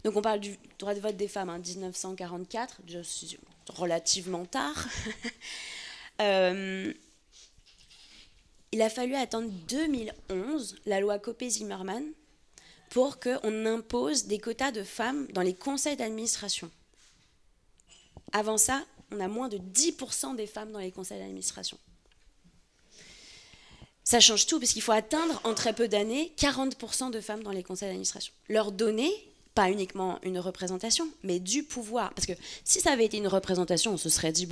Donc on parle du droit de vote des femmes, 1944, relativement tard. Il a fallu attendre 2011, la loi Copé-Zimmermann, pour qu'on impose des quotas de femmes dans les conseils d'administration. Avant ça, on a moins de 10% des femmes dans les conseils d'administration. Ça change tout, parce qu'il faut atteindre, en très peu d'années, 40% de femmes dans les conseils d'administration. Leur donner... pas uniquement une représentation, mais du pouvoir. Parce que si ça avait été une représentation, on se serait dit,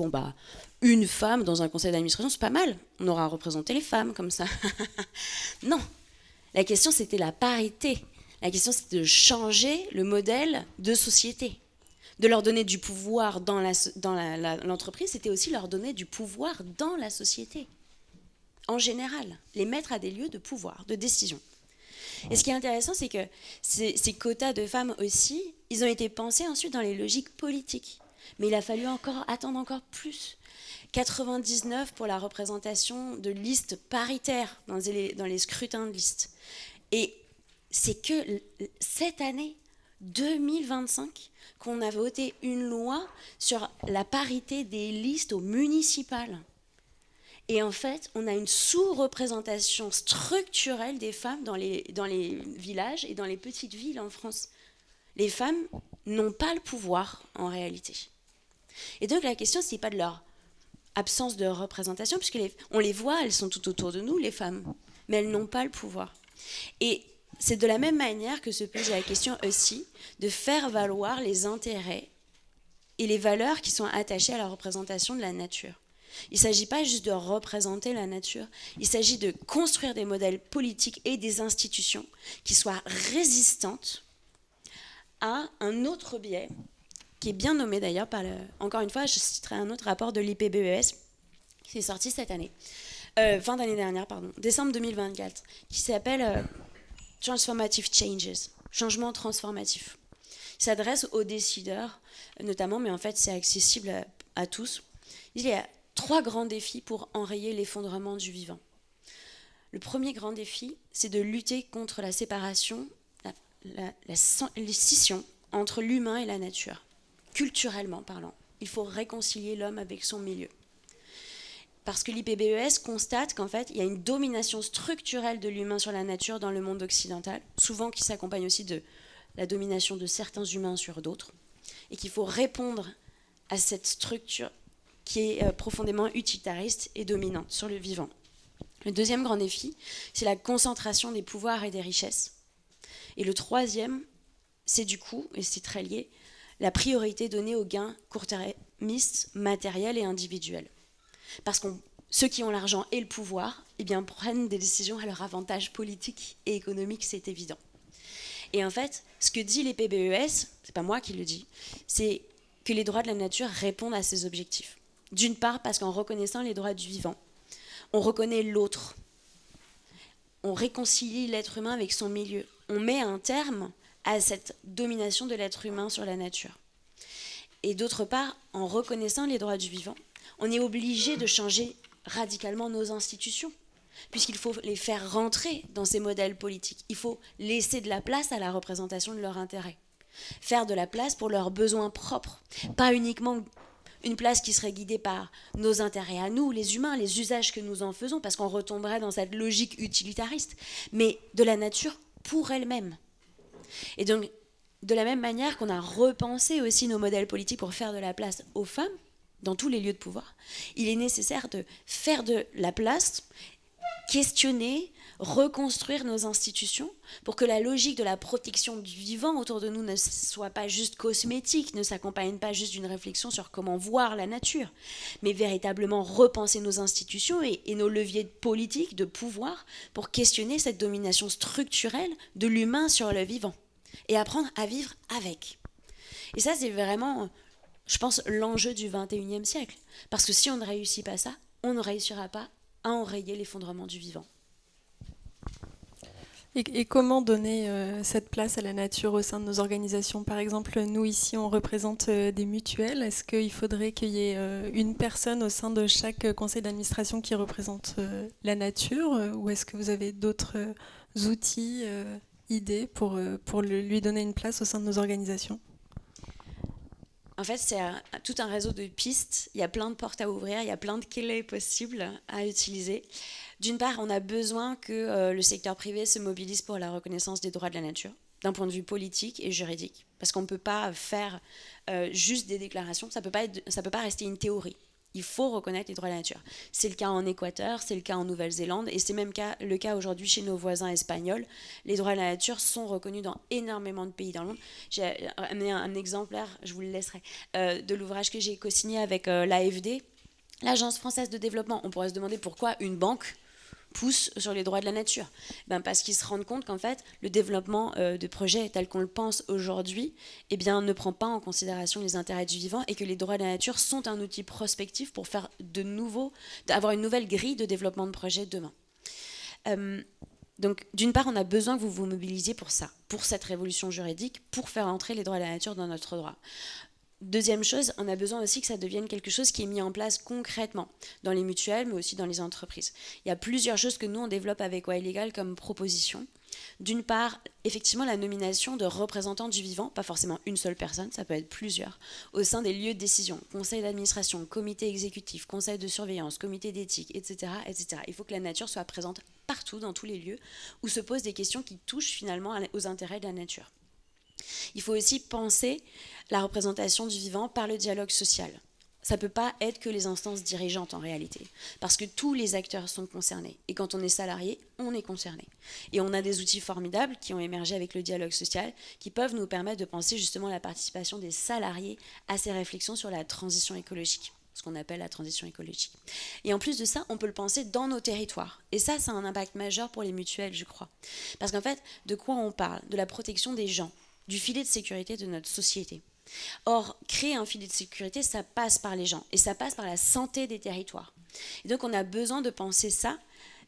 une femme dans un conseil d'administration, c'est pas mal. On aura représenté les femmes comme ça. Non. La question, c'était la parité. La question, c'était de changer le modèle de société. De leur donner du pouvoir dans l'entreprise, c'était aussi leur donner du pouvoir dans la société. En général, les mettre à des lieux de pouvoir, de décision. Et ce qui est intéressant, c'est que ces quotas de femmes aussi, ils ont été pensés ensuite dans les logiques politiques. Mais il a fallu attendre encore plus. 99 pour la représentation de listes paritaires dans les scrutins de listes. Et c'est que cette année, 2025, qu'on a voté une loi sur la parité des listes aux municipales. Et en fait, on a une sous-représentation structurelle des femmes dans les villages et dans les petites villes en France. Les femmes n'ont pas le pouvoir en réalité. Et donc la question, ce n'est pas de leur absence de représentation, puisqu'on les voit, elles sont tout autour de nous, les femmes, mais elles n'ont pas le pouvoir. Et c'est de la même manière que se pose la question aussi de faire valoir les intérêts et les valeurs qui sont attachées à la représentation de la nature. Il ne s'agit pas juste de représenter la nature, il s'agit de construire des modèles politiques et des institutions qui soient résistantes à un autre biais, qui est bien nommé d'ailleurs par encore une fois, je citerai un autre rapport de l'IPBES qui est sorti cette année, fin d'année dernière, décembre 2024, qui s'appelle Transformative Changes, changement transformatif. Il s'adresse aux décideurs notamment, mais en fait c'est accessible à tous. Il y a 3 grands défis pour enrayer l'effondrement du vivant. Le premier grand défi, c'est de lutter contre la séparation, les scissions entre l'humain et la nature. Culturellement parlant, il faut réconcilier l'homme avec son milieu. Parce que l'IPBES constate qu'en fait, il y a une domination structurelle de l'humain sur la nature dans le monde occidental, souvent qui s'accompagne aussi de la domination de certains humains sur d'autres, et qu'il faut répondre à cette structure qui est profondément utilitariste et dominante sur le vivant. Le deuxième grand défi, c'est la concentration des pouvoirs et des richesses. Et le troisième, c'est du coup, et c'est très lié, la priorité donnée aux gains court-termistes, matériels et individuels. Parce que ceux qui ont l'argent et le pouvoir, eh bien, prennent des décisions à leur avantage politique et économique, c'est évident. Et en fait, ce que dit l'IPBES, c'est pas moi qui le dis, c'est que les droits de la nature répondent à ces objectifs. D'une part, parce qu'en reconnaissant les droits du vivant, on reconnaît l'autre. On réconcilie l'être humain avec son milieu. On met un terme à cette domination de l'être humain sur la nature. Et d'autre part, en reconnaissant les droits du vivant, on est obligé de changer radicalement nos institutions, puisqu'il faut les faire rentrer dans ces modèles politiques. Il faut laisser de la place à la représentation de leurs intérêts. Faire de la place pour leurs besoins propres, pas uniquement une place qui serait guidée par nos intérêts à nous, les humains, les usages que nous en faisons, parce qu'on retomberait dans cette logique utilitariste, mais de la nature pour elle-même. Et donc, de la même manière qu'on a repensé aussi nos modèles politiques pour faire de la place aux femmes, dans tous les lieux de pouvoir, il est nécessaire de faire de la place, questionner, reconstruire nos institutions pour que la logique de la protection du vivant autour de nous ne soit pas juste cosmétique, ne s'accompagne pas juste d'une réflexion sur comment voir la nature, mais véritablement repenser nos institutions et nos leviers politiques de pouvoir pour questionner cette domination structurelle de l'humain sur le vivant et apprendre à vivre avec. Et ça, c'est vraiment, je pense, l'enjeu du XXIe siècle. Parce que si on ne réussit pas ça, on ne réussira pas à enrayer l'effondrement du vivant.
Et comment donner cette place à la nature au sein de nos organisations ? Par exemple, nous ici, on représente des mutuelles. Est-ce qu'il faudrait qu'il y ait une personne au sein de chaque conseil d'administration qui représente la nature ? Ou est-ce que vous avez d'autres outils, idées pour lui donner une place au sein de nos organisations ?
En fait, c'est tout un réseau de pistes. Il y a plein de portes à ouvrir, il y a plein de clés possibles à utiliser. D'une part, on a besoin que le secteur privé se mobilise pour la reconnaissance des droits de la nature, d'un point de vue politique et juridique. Parce qu'on ne peut pas faire juste des déclarations, ça peut pas rester une théorie. Il faut reconnaître les droits de la nature. C'est le cas en Équateur, c'est le cas en Nouvelle-Zélande, et c'est même le cas aujourd'hui chez nos voisins espagnols. Les droits de la nature sont reconnus dans énormément de pays dans le monde. J'ai amené un exemplaire, je vous le laisserai, de l'ouvrage que j'ai co-signé avec l'AFD, l'Agence française de développement. On pourrait se demander pourquoi une banque pousse sur les droits de la nature. Parce qu'ils se rendent compte qu'en fait, le développement de projets tel qu'on le pense aujourd'hui ne prend pas en considération les intérêts du vivant et que les droits de la nature sont un outil prospectif pour faire avoir une nouvelle grille de développement de projets demain. Donc, d'une part, on a besoin que vous vous mobilisiez pour ça, pour cette révolution juridique, pour faire entrer les droits de la nature dans notre droit. Deuxième chose, on a besoin aussi que ça devienne quelque chose qui est mis en place concrètement dans les mutuelles, mais aussi dans les entreprises. Il y a plusieurs choses que nous, on développe avec Why Legal comme proposition. D'une part, effectivement, la nomination de représentants du vivant, pas forcément une seule personne, ça peut être plusieurs, au sein des lieux de décision, conseil d'administration, comité exécutif, conseil de surveillance, comité d'éthique, etc., etc. Il faut que la nature soit présente partout, dans tous les lieux, où se posent des questions qui touchent finalement aux intérêts de la nature. Il faut aussi penser la représentation du vivant par le dialogue social. Ça ne peut pas être que les instances dirigeantes en réalité, parce que tous les acteurs sont concernés. Et quand on est salarié, on est concerné. Et on a des outils formidables qui ont émergé avec le dialogue social, qui peuvent nous permettre de penser justement la participation des salariés à ces réflexions sur la transition écologique, ce qu'on appelle la transition écologique. Et en plus de ça, on peut le penser dans nos territoires. Et ça a un impact majeur pour les mutuelles, je crois. Parce qu'en fait, de quoi on parle? De la protection des gens, du filet de sécurité de notre société. Or, créer un filet de sécurité, ça passe par les gens et ça passe par la santé des territoires. Et donc, on a besoin de penser ça,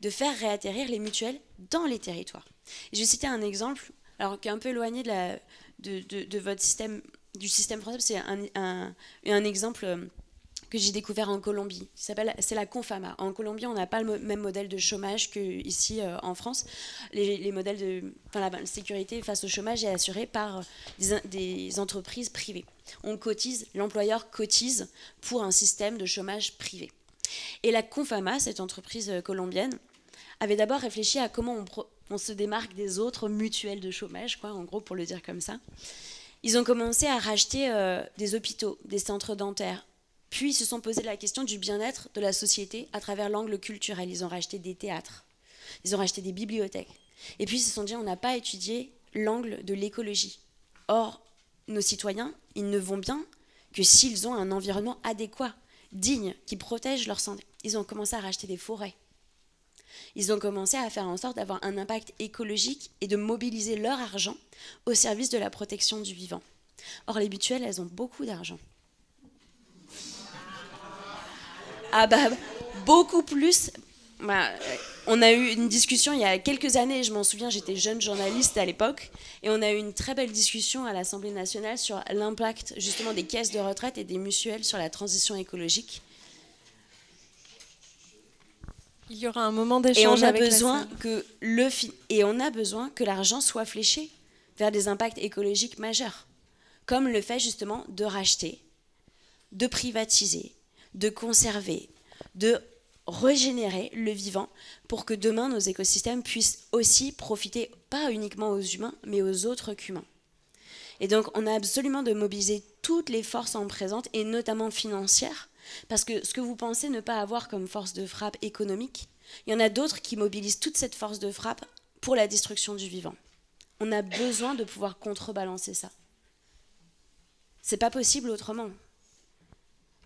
de faire réatterrir les mutuelles dans les territoires. Et je vais citer un exemple, alors qui est un peu éloigné de votre système, du système français, c'est un exemple que j'ai découvert en Colombie. C'est la Confama. En Colombie, on n'a pas le même modèle de chômage qu'ici en France. La sécurité face au chômage est assurée par des entreprises privées. On cotise, l'employeur cotise pour un système de chômage privé. Et la Confama, cette entreprise colombienne, avait d'abord réfléchi à comment on se démarque des autres mutuelles de chômage, quoi, en gros, pour le dire comme ça. Ils ont commencé à racheter des hôpitaux, des centres dentaires. Puis ils se sont posé la question du bien-être de la société à travers l'angle culturel. Ils ont racheté des théâtres, ils ont racheté des bibliothèques. Et puis ils se sont dit, on n'a pas étudié l'angle de l'écologie. Or, nos citoyens, ils ne vont bien que s'ils ont un environnement adéquat, digne, qui protège leur santé. Ils ont commencé à racheter des forêts. Ils ont commencé à faire en sorte d'avoir un impact écologique et de mobiliser leur argent au service de la protection du vivant. Or, les mutuelles, elles ont beaucoup d'argent. Ah bah, beaucoup plus. Bah, on a eu une discussion il y a quelques années, je m'en souviens, j'étais jeune journaliste à l'époque, et on a eu une très belle discussion à l'Assemblée nationale sur l'impact justement des caisses de retraite et des mutuelles sur la transition écologique.
Il y aura un moment d'échange avec
et on a besoin que l'argent soit fléché vers des impacts écologiques majeurs, comme le fait justement de racheter, de privatiser, de conserver, de régénérer le vivant pour que demain nos écosystèmes puissent aussi profiter pas uniquement aux humains mais aux autres qu'humains. Et donc on a absolument de mobiliser toutes les forces en présence et notamment financières, parce que ce que vous pensez ne pas avoir comme force de frappe économique, il y en a d'autres qui mobilisent toute cette force de frappe pour la destruction du vivant. On a besoin de pouvoir contrebalancer ça. C'est pas possible autrement.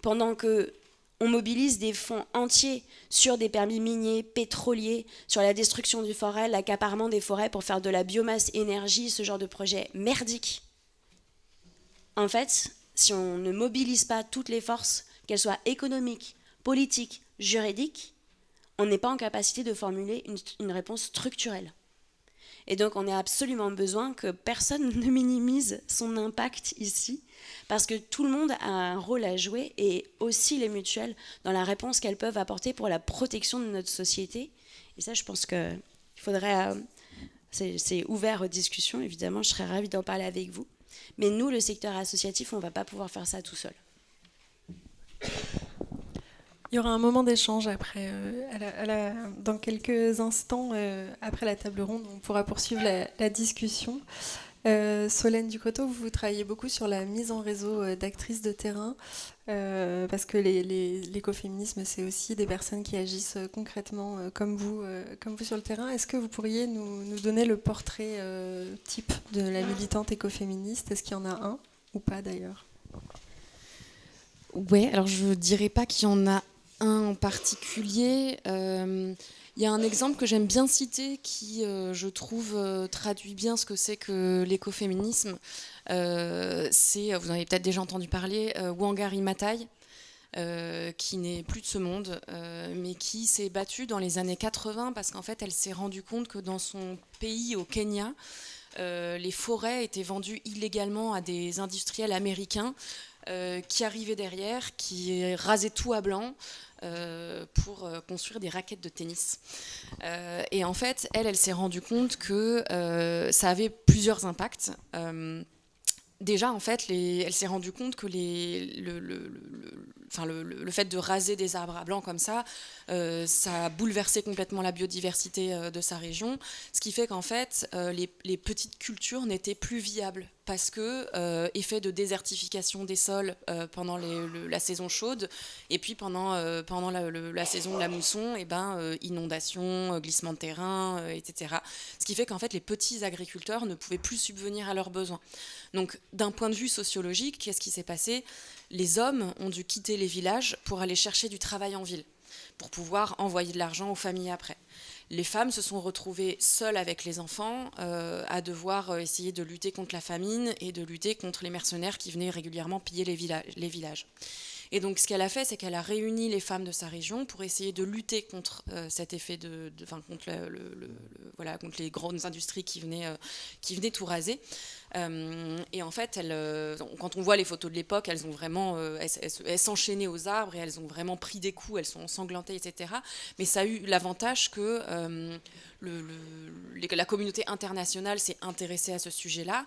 Pendant qu'on mobilise des fonds entiers sur des permis miniers, pétroliers, sur la destruction du forêt, l'accaparement des forêts pour faire de la biomasse énergie, ce genre de projet merdique. En fait, si on ne mobilise pas toutes les forces, qu'elles soient économiques, politiques, juridiques, on n'est pas en capacité de formuler une réponse structurelle. Et donc on a absolument besoin que personne ne minimise son impact ici, parce que tout le monde a un rôle à jouer, et aussi les mutuelles, dans la réponse qu'elles peuvent apporter pour la protection de notre société. Et ça, je pense qu'il faudrait... c'est ouvert aux discussions, évidemment, je serais ravie d'en parler avec vous. Mais nous, le secteur associatif, on ne va pas pouvoir faire ça tout seul.
Il y aura un moment d'échange après, dans quelques instants, après la table ronde, on pourra poursuivre la discussion. Solène Ducoteau, vous travaillez beaucoup sur la mise en réseau d'actrices de terrain, parce que l'écoféminisme, c'est aussi des personnes qui agissent concrètement comme vous sur le terrain. Est-ce que vous pourriez nous donner le portrait type de la militante écoféministe? Est-ce qu'il y en a un ou pas d'ailleurs?
Ouais, alors je ne dirais pas qu'il y en a un en particulier. Il y a un exemple que j'aime bien citer qui, je trouve, traduit bien ce que c'est que l'écoféminisme. Vous en avez peut-être déjà entendu parler, Wangari Maathai, qui n'est plus de ce monde, mais qui s'est battue dans les années 80 parce qu'en fait, elle s'est rendue compte que dans son pays, au Kenya, les forêts étaient vendues illégalement à des industriels américains qui arrivait derrière, qui rasait tout à blanc pour construire des raquettes de tennis. Et en fait, elle s'est rendue compte que ça avait plusieurs impacts. Déjà, en fait, elle s'est rendue compte que le fait de raser des arbres à blanc comme ça a bouleversé complètement la biodiversité de sa région, ce qui fait qu'en fait, les petites cultures n'étaient plus viables parce que effet de désertification des sols pendant la saison chaude, et puis pendant la saison de la mousson, inondations, glissements de terrain, etc. Ce qui fait qu'en fait, les petits agriculteurs ne pouvaient plus subvenir à leurs besoins. Donc, d'un point de vue sociologique, qu'est-ce qui s'est passé ? Les hommes ont dû quitter les villages pour aller chercher du travail en ville, pour pouvoir envoyer de l'argent aux familles après. Les femmes se sont retrouvées seules avec les enfants à devoir essayer de lutter contre la famine et de lutter contre les mercenaires qui venaient régulièrement piller les villages. Et donc ce qu'elle a fait, c'est qu'elle a réuni les femmes de sa région pour essayer de lutter contre cet effet contre les grandes industries qui venaient tout raser. Et en fait, quand on voit les photos de l'époque, elles ont vraiment, elles s'enchaînaient aux arbres et elles ont vraiment pris des coups, elles sont ensanglantées, etc. Mais ça a eu l'avantage que la communauté internationale s'est intéressée à ce sujet-là.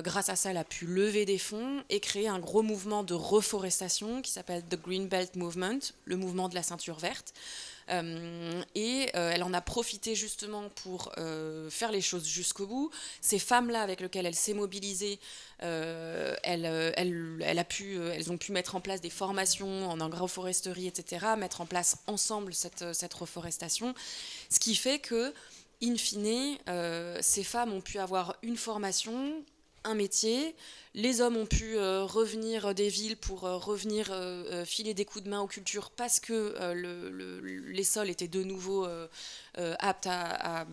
Grâce à ça, elle a pu lever des fonds et créer un gros mouvement de reforestation qui s'appelle The Green Belt Movement, le mouvement de la ceinture verte. Elle en a profité justement pour faire les choses jusqu'au bout. Ces femmes-là avec lesquelles elle s'est mobilisée, elles ont pu mettre en place des formations en agroforesterie, etc., mettre en place ensemble cette reforestation, ce qui fait que, in fine, ces femmes ont pu avoir une formation, un métier. Les hommes ont pu revenir des villes pour revenir filer des coups de main aux cultures parce que les sols étaient de nouveau aptes à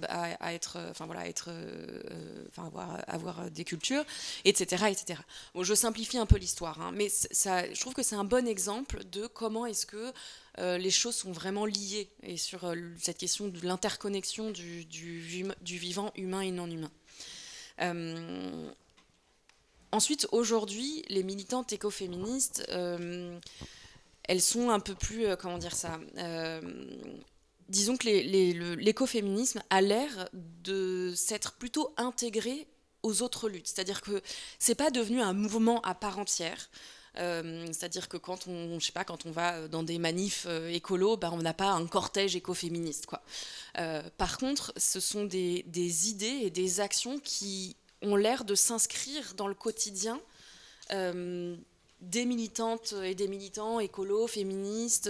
avoir des cultures, etc., etc. Bon, je simplifie un peu l'histoire, hein, mais je trouve que c'est un bon exemple de comment est-ce que les choses sont vraiment liées et sur cette question de l'interconnexion du vivant humain et non humain. Ensuite, aujourd'hui, les militantes écoféministes, elles sont un peu plus, disons que l'écoféminisme a l'air de s'être plutôt intégré aux autres luttes. C'est-à-dire que c'est pas devenu un mouvement à part entière. C'est-à-dire que quand on va dans des manifs écolos, on n'a pas un cortège écoféministe, quoi. Par contre, ce sont des idées et des actions qui ont l'air de s'inscrire dans le quotidien des militantes et des militants écolos, féministes,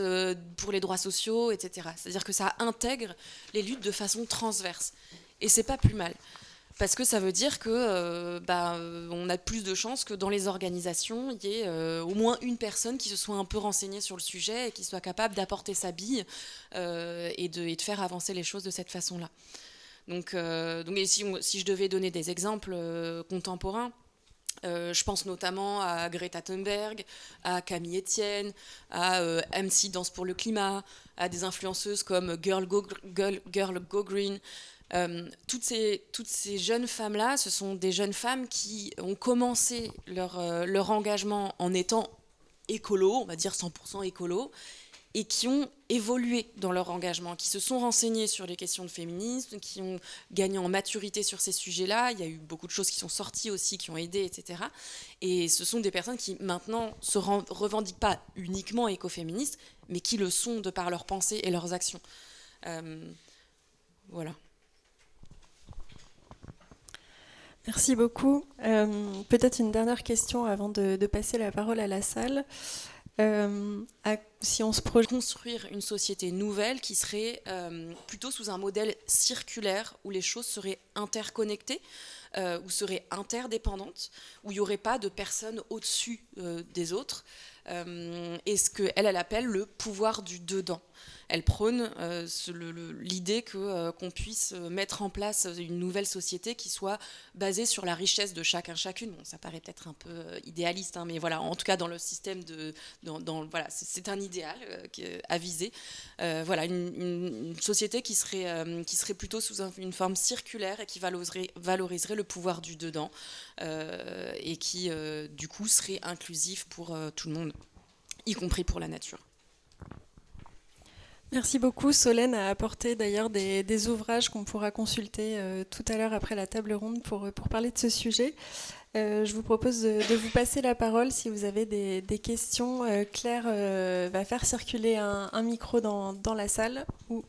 pour les droits sociaux, etc. C'est-à-dire que ça intègre les luttes de façon transverse. Et c'est pas plus mal. Parce que ça veut dire que on a plus de chances que dans les organisations, il y ait au moins une personne qui se soit un peu renseignée sur le sujet et qui soit capable d'apporter sa bille et de faire avancer les choses de cette façon-là. Donc si je devais donner des exemples contemporains, je pense notamment à Greta Thunberg, à Camille Etienne, à MC Danse pour le climat, à des influenceuses comme Girl Go Green. Toutes ces jeunes femmes-là, ce sont des jeunes femmes qui ont commencé leur engagement en étant écolo, on va dire 100% écolo, et qui ont évolué dans leur engagement, qui se sont renseignés sur les questions de féminisme, qui ont gagné en maturité sur ces sujets-là. Il y a eu beaucoup de choses qui sont sorties aussi, qui ont aidé, etc. Et ce sont des personnes qui maintenant ne se revendiquent pas uniquement écoféministes, mais qui le sont de par leurs pensées et leurs actions. Voilà.
Merci beaucoup. Peut-être une dernière question avant de passer la parole à la salle. Si on se projette,
construire une société nouvelle qui serait plutôt sous un modèle circulaire où les choses seraient interconnectées, où seraient interdépendantes, où il n'y aurait pas de personnes au-dessus des autres, et ce qu'elle appelle le pouvoir du dedans. Elle prône l'idée qu'on puisse mettre en place une nouvelle société qui soit basée sur la richesse de chacun, chacune. Bon, ça paraît peut-être un peu idéaliste, hein, mais voilà, en tout cas dans le système voilà, c'est un idéal à viser. Voilà, une société qui serait plutôt sous une forme circulaire et qui valoriserait le pouvoir du dedans et qui, du coup, serait inclusif pour tout le monde, y compris pour la nature.
Merci beaucoup. Solène a apporté d'ailleurs des ouvrages qu'on pourra consulter tout à l'heure après la table ronde pour parler de ce sujet. Je vous propose de vous passer la parole si vous avez des questions. Claire va faire circuler un micro dans la salle. Comment ?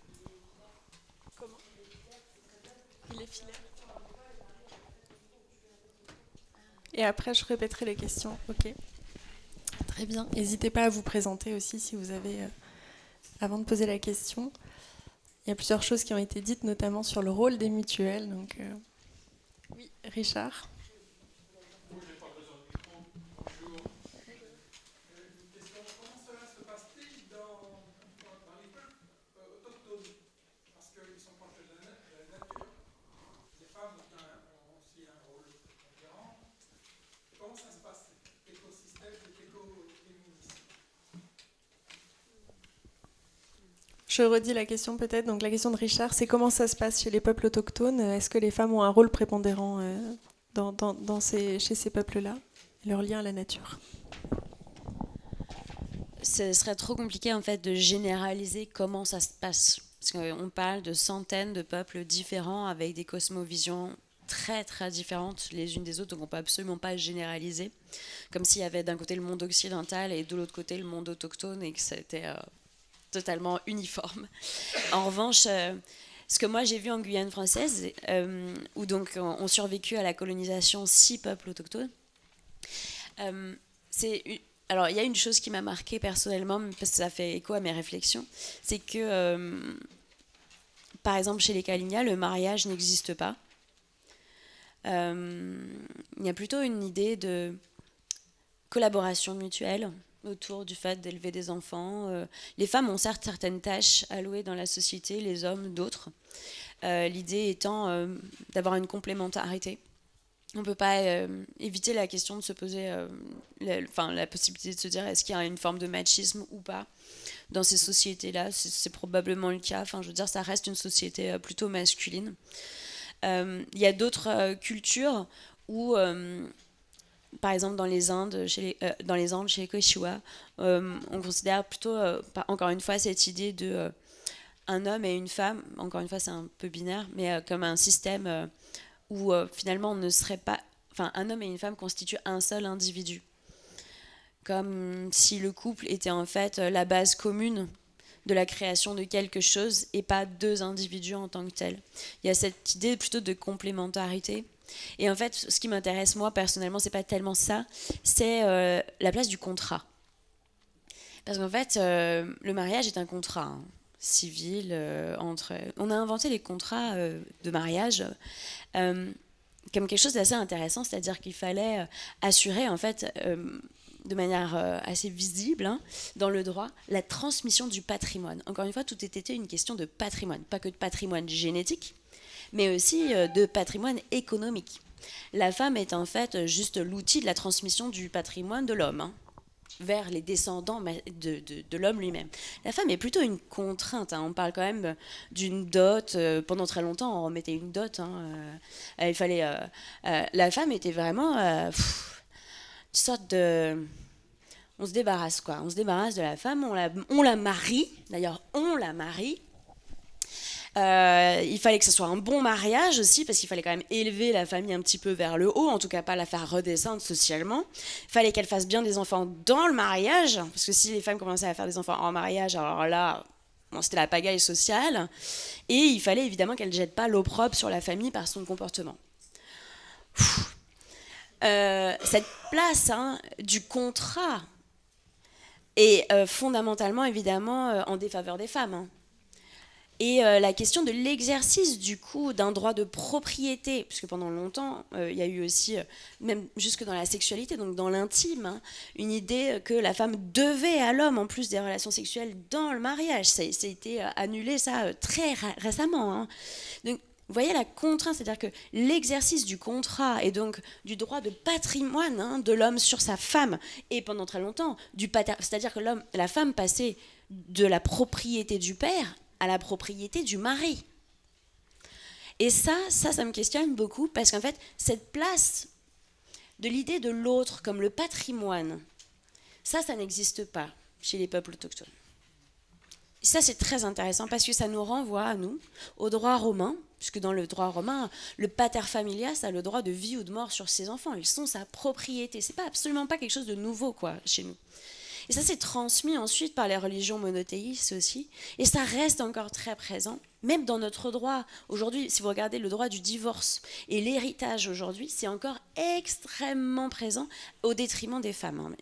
Il est filaire. Et après, je répéterai les questions. Ok. Très bien. N'hésitez pas à vous présenter aussi si vous avez... Avant de poser la question, il y a plusieurs choses qui ont été dites, notamment sur le rôle des mutuelles. Donc, oui, Richard.
Oui, j'ai pas besoin de micro. Bonjour. Une question, comment cela se passe-t-il dans les peuples autochtones? Parce qu'ils sont proches de la nature. Les femmes ont aussi un rôle différent. Comment ça se passe, cet écosystème, cet écoféminisme?
Je redis la question peut-être. Donc la question de Richard, c'est comment ça se passe chez les peuples autochtones? Est-ce que les femmes ont un rôle prépondérant chez ces peuples-là, leur lien à la nature?
Ce serait trop compliqué en fait de généraliser comment ça se passe. Parce qu'on parle de centaines de peuples différents avec des cosmovisions très très différentes les unes des autres, donc on ne peut absolument pas généraliser. Comme s'il y avait d'un côté le monde occidental et de l'autre côté le monde autochtone et que c'était... totalement uniforme. En revanche, ce que moi j'ai vu en Guyane française, où donc ont survécu à la colonisation 6 peuples autochtones, alors il y a une chose qui m'a marquée personnellement, parce que ça fait écho à mes réflexions, c'est que, par exemple chez les Kali'na, le mariage n'existe pas. Il y a plutôt une idée de collaboration mutuelle autour du fait d'élever des enfants. Les femmes ont certes certaines tâches allouées dans la société, les hommes d'autres. L'idée étant d'avoir une complémentarité. On ne peut pas éviter la question de se poser la possibilité de se dire est-ce qu'il y a une forme de machisme ou pas dans ces sociétés-là. C'est probablement le cas. Enfin, je veux dire, ça reste une société plutôt masculine. Il y a d'autres cultures où... par exemple, dans les Andes, chez les Quechua, on considère plutôt, encore une fois, cette idée de un homme et une femme, encore une fois, c'est un peu binaire, mais comme un système où finalement, on ne serait pas... Enfin, un homme et une femme constituent un seul individu. Comme si le couple était en fait la base commune de la création de quelque chose et pas 2 individus en tant que tels. Il y a cette idée plutôt de complémentarité. Et en fait, ce qui m'intéresse moi personnellement, c'est pas tellement ça, c'est la place du contrat. Parce qu'en fait, le mariage est un contrat civil entre. On a inventé les contrats de mariage comme quelque chose d'assez intéressant, c'est-à-dire qu'il fallait assurer en fait de manière assez visible dans le droit la transmission du patrimoine. Encore une fois, tout était une question de patrimoine, pas que de patrimoine génétique, mais aussi de patrimoine économique. La femme est en fait juste l'outil de la transmission du patrimoine de l'homme vers les descendants de l'homme lui-même. La femme est plutôt une contrainte. On parle quand même d'une dot. Pendant très longtemps, on remettait une dot. Il fallait. La femme était vraiment une sorte de. On se débarrasse quoi. On se débarrasse de la femme. On la marie. D'ailleurs, on la marie. Il fallait que ce soit un bon mariage aussi, parce qu'il fallait quand même élever la famille un petit peu vers le haut, en tout cas pas la faire redescendre socialement. Il fallait qu'elle fasse bien des enfants dans le mariage, parce que si les femmes commençaient à faire des enfants en mariage, alors là, c'était la pagaille sociale. Et il fallait évidemment qu'elle ne jette pas l'opprobre sur la famille par son comportement. Cette place du contrat est fondamentalement, évidemment, en défaveur des femmes. Et la question de l'exercice du coup d'un droit de propriété, puisque pendant longtemps il y a eu aussi, même jusque dans la sexualité, donc dans l'intime, hein, une idée que la femme devait à l'homme en plus des relations sexuelles dans le mariage. Ça a été annulé ça très récemment. Hein. Donc, vous voyez la contrainte, c'est-à-dire que l'exercice du contrat et donc du droit de patrimoine hein, de l'homme sur sa femme, et pendant très longtemps, c'est-à-dire que la femme passait de la propriété du père à la propriété du mari. Et ça me questionne beaucoup, parce qu'en fait, cette place de l'idée de l'autre comme le patrimoine, ça n'existe pas chez les peuples autochtones. Ça, c'est très intéressant parce que ça nous renvoie, à nous, au droit romain, puisque dans le droit romain, le pater familias a le droit de vie ou de mort sur ses enfants. Ils sont sa propriété. C'est absolument pas quelque chose de nouveau, quoi, chez nous. Et ça, c'est transmis ensuite par les religions monothéistes aussi. Et ça reste encore très présent, même dans notre droit. Aujourd'hui, si vous regardez le droit du divorce et l'héritage aujourd'hui, c'est encore extrêmement présent au détriment des femmes. Hein.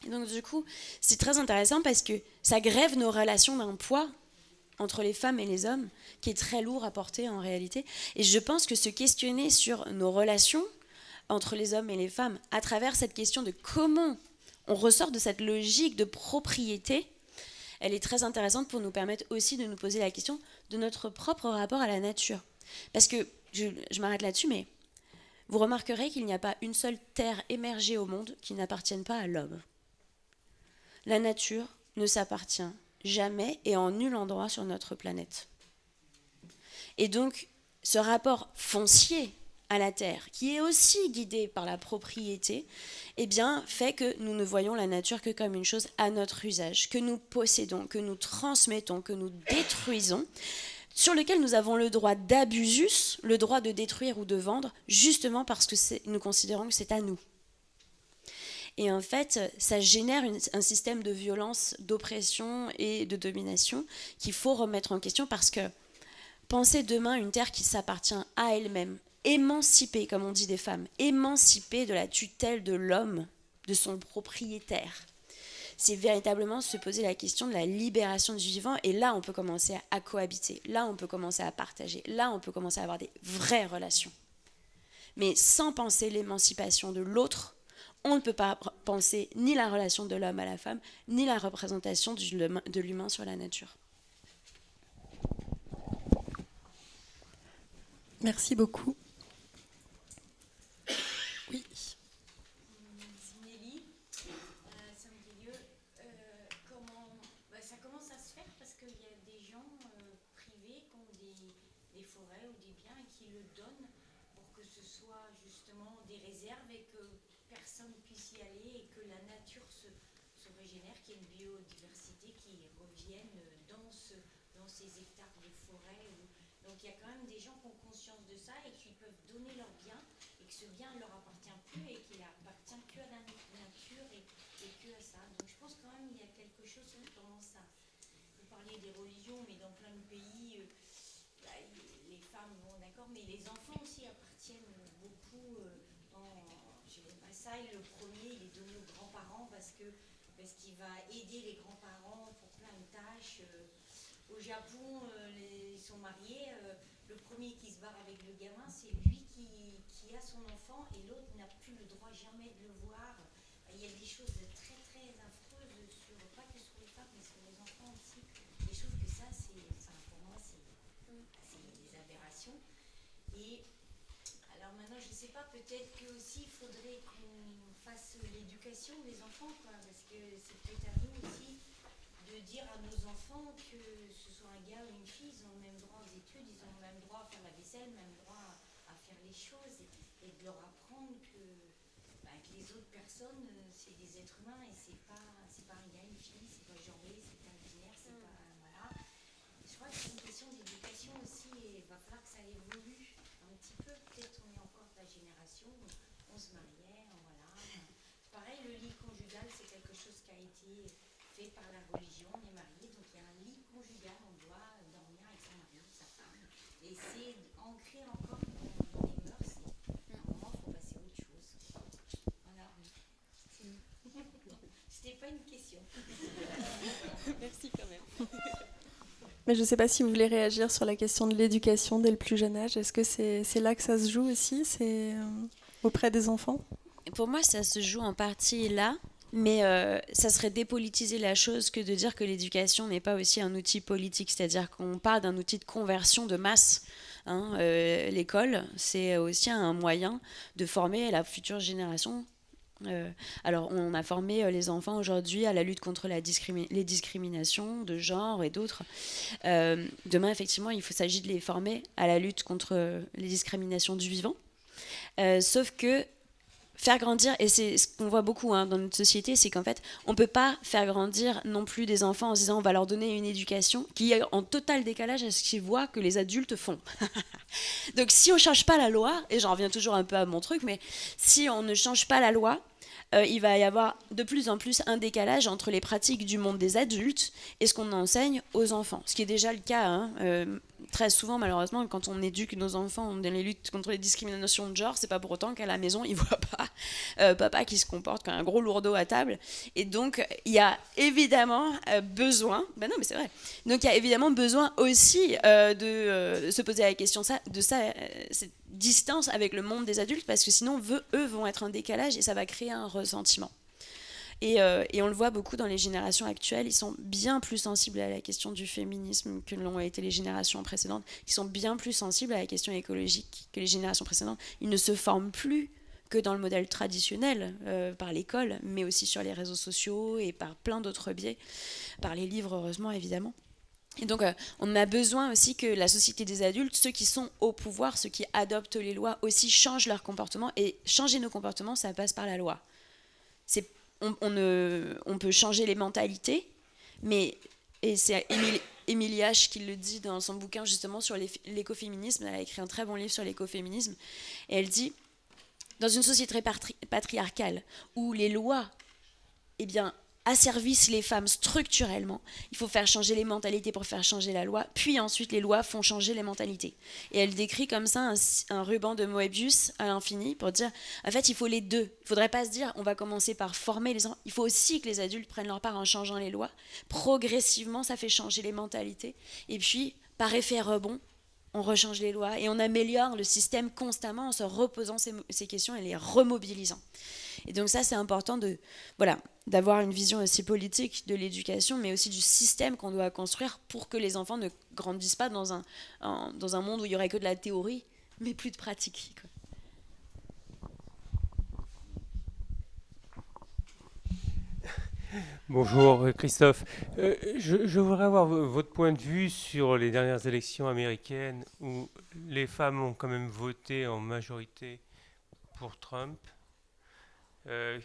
Et donc du coup, c'est très intéressant parce que ça grève nos relations d'un poids entre les femmes et les hommes qui est très lourd à porter en réalité. Et je pense que se questionner sur nos relations entre les hommes et les femmes à travers cette question de comment on ressort de cette logique de propriété, elle est très intéressante pour nous permettre aussi de nous poser la question de notre propre rapport à la nature. Parce que, je m'arrête là-dessus, mais vous remarquerez qu'il n'y a pas une seule terre émergée au monde qui n'appartienne pas à l'homme. La nature ne s'appartient jamais et en nul endroit sur notre planète. Et donc, ce rapport foncier à la terre, qui est aussi guidé par la propriété, eh bien, fait que nous ne voyons la nature que comme une chose à notre usage, que nous possédons, que nous transmettons, que nous détruisons, sur lequel nous avons le droit d'abusus, le droit de détruire ou de vendre, justement parce que nous considérons que c'est à nous. Et en fait, ça génère un système de violence, d'oppression et de domination qu'il faut remettre en question parce que penser demain une terre qui s'appartient à elle-même, émancipée, comme on dit des femmes, émancipée de la tutelle de l'homme, de son propriétaire, c'est véritablement se poser la question de la libération du vivant. Et là, on peut commencer à cohabiter. Là, on peut commencer à partager. Là, on peut commencer à avoir des vraies relations. Mais sans penser l'émancipation de l'autre, on ne peut pas penser ni la relation de l'homme à la femme, ni la représentation de l'humain sur la nature.
Merci beaucoup. Oui.
Nelly, Saint-Guilieu, ça commence à se faire parce qu'il y a des gens privés qui ont des forêts ou des biens et qui le donnent pour que ce soit justement des réserves et que personne puisse y aller et que la nature se régénère, qu'il y ait une biodiversité qui revienne dans ces hectares de forêt. Donc il y a quand même des gens qui ont conscience de ça et qui peuvent donner leur bien et que ce bien ne leur appartient plus et qu'il appartient que à la nature et que à ça. Donc je pense quand même qu'il y a quelque chose dans ça. Vous parliez des religions, mais dans plein de pays, les femmes, bon d'accord, mais les enfants aussi appartiennent beaucoup. Chez les Maasai, le premier, il est donné aux grands-parents parce qu'il va aider les grands-parents pour plein de tâches. Au Japon, ils sont mariés. Le premier qui se barre avec le gamin, c'est lui qui a son enfant et l'autre n'a plus le droit jamais de le voir. Il y a des choses très très affreuses, pas que sur les femmes, mais sur les enfants aussi. Des choses que ça, pour moi, c'est des aberrations. Et alors maintenant, je ne sais pas, peut-être que aussi il faudrait qu'on fasse l'éducation des enfants, quoi, parce que c'est peut-être à nous aussi de dire à nos enfants que ce soit un gars ou une fille, ils ont le même droit aux études, ils ont le même droit à faire la vaisselle, le même droit à faire les choses, et de leur apprendre que les autres personnes, c'est des êtres humains, et c'est pas un gars, une fille, c'est pas genré, c'est pas binaire, c'est pas... Voilà. Je crois que c'est une question d'éducation aussi, et il va falloir que ça évolue un petit peu. Peut-être on est encore de la génération où on se mariait, voilà. Pareil, le lit conjugal, c'est quelque chose qui a été fait par la religion, on est marié, donc il y a un lit conjugal, on doit dormir avec son mari ou sa femme. Et c'est ancré encore dans les mœurs. À un moment, il faut passer à autre chose. Voilà. C'était pas une question.
Merci quand même. Mais je ne sais pas si vous voulez réagir sur la question de l'éducation dès le plus jeune âge. Est-ce que c'est là que ça se joue aussi, c'est auprès des enfants?
Pour moi, ça se joue en partie là, mais ça serait dépolitiser la chose que de dire que l'éducation n'est pas aussi un outil politique, c'est-à-dire qu'on parle d'un outil de conversion de masse. L'école, c'est aussi un moyen de former la future génération. Alors, on a formé les enfants aujourd'hui à la lutte contre les discriminations de genre et d'autres. Demain, effectivement, il s'agit de les former à la lutte contre les discriminations du vivant. Sauf que faire grandir, et c'est ce qu'on voit beaucoup dans notre société, c'est qu'en fait, on ne peut pas faire grandir non plus des enfants en se disant on va leur donner une éducation qui est en total décalage à ce qu'ils voient que les adultes font. Donc si on ne change pas la loi, et j'en reviens toujours un peu à mon truc, mais si on ne change pas la loi, il va y avoir de plus en plus un décalage entre les pratiques du monde des adultes et ce qu'on enseigne aux enfants. Ce qui est déjà le cas, très souvent, malheureusement, quand on éduque nos enfants dans les luttes contre les discriminations de genre, c'est pas pour autant qu'à la maison, ils voient pas papa qui se comporte comme un gros lourdeau à table. Et donc, il y a évidemment besoin... Ben non, mais c'est vrai. Donc, il y a évidemment besoin aussi de se poser la question de cette distance avec le monde des adultes, parce que sinon, eux vont être en décalage et ça va créer un ressentiment. Et on le voit beaucoup dans les générations actuelles, ils sont bien plus sensibles à la question du féminisme que l'ont été les générations précédentes, ils sont bien plus sensibles à la question écologique que les générations précédentes. Ils ne se forment plus que dans le modèle traditionnel, par l'école, mais aussi sur les réseaux sociaux et par plein d'autres biais, par les livres, heureusement, évidemment. Et donc, on a besoin aussi que la société des adultes, ceux qui sont au pouvoir, ceux qui adoptent les lois, aussi changent leur comportement. Et changer nos comportements, ça passe par la loi. On peut changer les mentalités, et c'est Émilie H qui le dit dans son bouquin justement sur l'écoféminisme. Elle a écrit un très bon livre sur l'écoféminisme. Et elle dit, dans une société patriarcale où les lois, asservissent les femmes structurellement, il faut faire changer les mentalités pour faire changer la loi, puis ensuite les lois font changer les mentalités. Et elle décrit comme ça un ruban de Moebius à l'infini pour dire, en fait, il faut les deux. Il ne faudrait pas se dire, on va commencer par former les enfants. Il faut aussi que les adultes prennent leur part en changeant les lois. Progressivement, ça fait changer les mentalités. Et puis, par effet rebond, on rechange les lois et on améliore le système constamment en se reposant ces questions et les remobilisant. Et donc ça, c'est important d'avoir une vision aussi politique de l'éducation, mais aussi du système qu'on doit construire pour que les enfants ne grandissent pas dans un monde où il n'y aurait que de la théorie, mais plus de pratique, quoi.
Bonjour Christophe. Je voudrais avoir votre point de vue sur les dernières élections américaines où les femmes ont quand même voté en majorité pour Trump,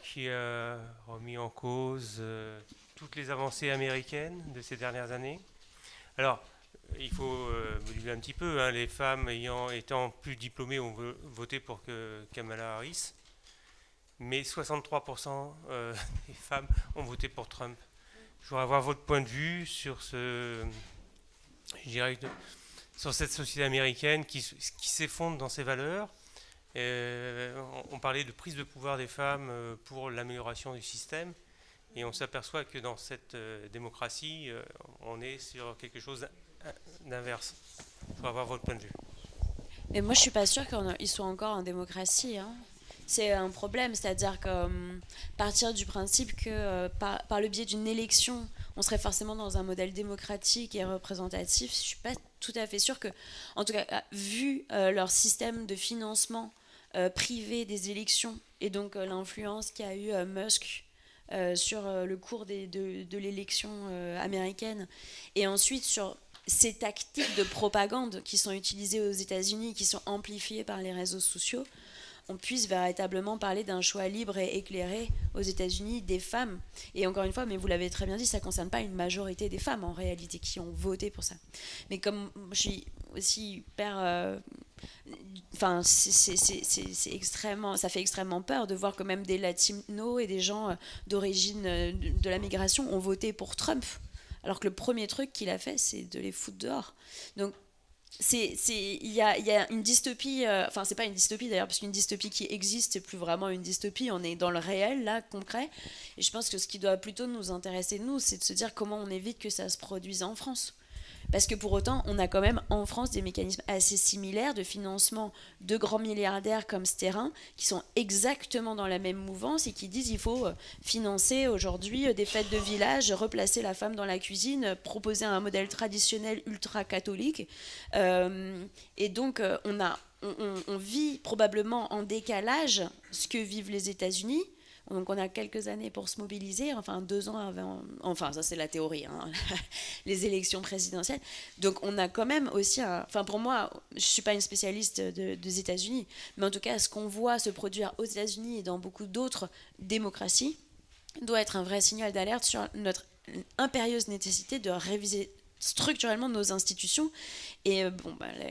qui a remis en cause toutes les avancées américaines de ces dernières années. Alors, il faut moduler un petit peu, les femmes étant plus diplômées ont voté pour Kamala Harris. Mais 63% des femmes ont voté pour Trump. Je voudrais avoir votre point de vue sur sur cette société américaine qui s'effondre dans ses valeurs. On parlait de prise de pouvoir des femmes pour l'amélioration du système, et on s'aperçoit que dans cette démocratie, on est sur quelque chose d'inverse. Je voudrais avoir votre point de vue.
Mais moi, je suis pas sûre qu'ils soient encore en démocratie, C'est un problème, c'est-à-dire que partir du principe que par le biais d'une élection, on serait forcément dans un modèle démocratique et représentatif, je ne suis pas tout à fait sûre que, en tout cas, vu leur système de financement privé des élections, et donc l'influence qu'a eu Musk sur le cours de l'élection américaine, et ensuite sur ces tactiques de propagande qui sont utilisées aux États-Unis, qui sont amplifiées par les réseaux sociaux, on puisse véritablement parler d'un choix libre et éclairé aux États-Unis des femmes. Et encore une fois, mais vous l'avez très bien dit, ça ne concerne pas une majorité des femmes en réalité qui ont voté pour ça. Mais comme je suis aussi hyper... c'est extrêmement, ça fait extrêmement peur de voir que même des latinos et des gens d'origine de la migration ont voté pour Trump, alors que le premier truc qu'il a fait, c'est de les foutre dehors. Donc, il y a une dystopie, c'est pas une dystopie d'ailleurs, parce qu'une dystopie qui existe, c'est plus vraiment une dystopie, on est dans le réel, là, concret, et je pense que ce qui doit plutôt nous intéresser, nous, c'est de se dire comment on évite que ça se produise en France. Parce que pour autant, on a quand même en France des mécanismes assez similaires de financement de grands milliardaires comme Sterrin, qui sont exactement dans la même mouvance et qui disent qu'il faut financer aujourd'hui des fêtes de village, replacer la femme dans la cuisine, proposer un modèle traditionnel ultra-catholique. Et donc, on vit probablement en décalage ce que vivent les États-Unis. Donc on a quelques années pour se mobiliser, enfin 2 ans avant, enfin ça c'est la théorie, hein, les élections présidentielles. Donc on a quand même aussi, enfin pour moi, je ne suis pas une spécialiste des États-Unis, mais en tout cas ce qu'on voit se produire aux États-Unis et dans beaucoup d'autres démocraties doit être un vrai signal d'alerte sur notre impérieuse nécessité de réviser structurellement nos institutions et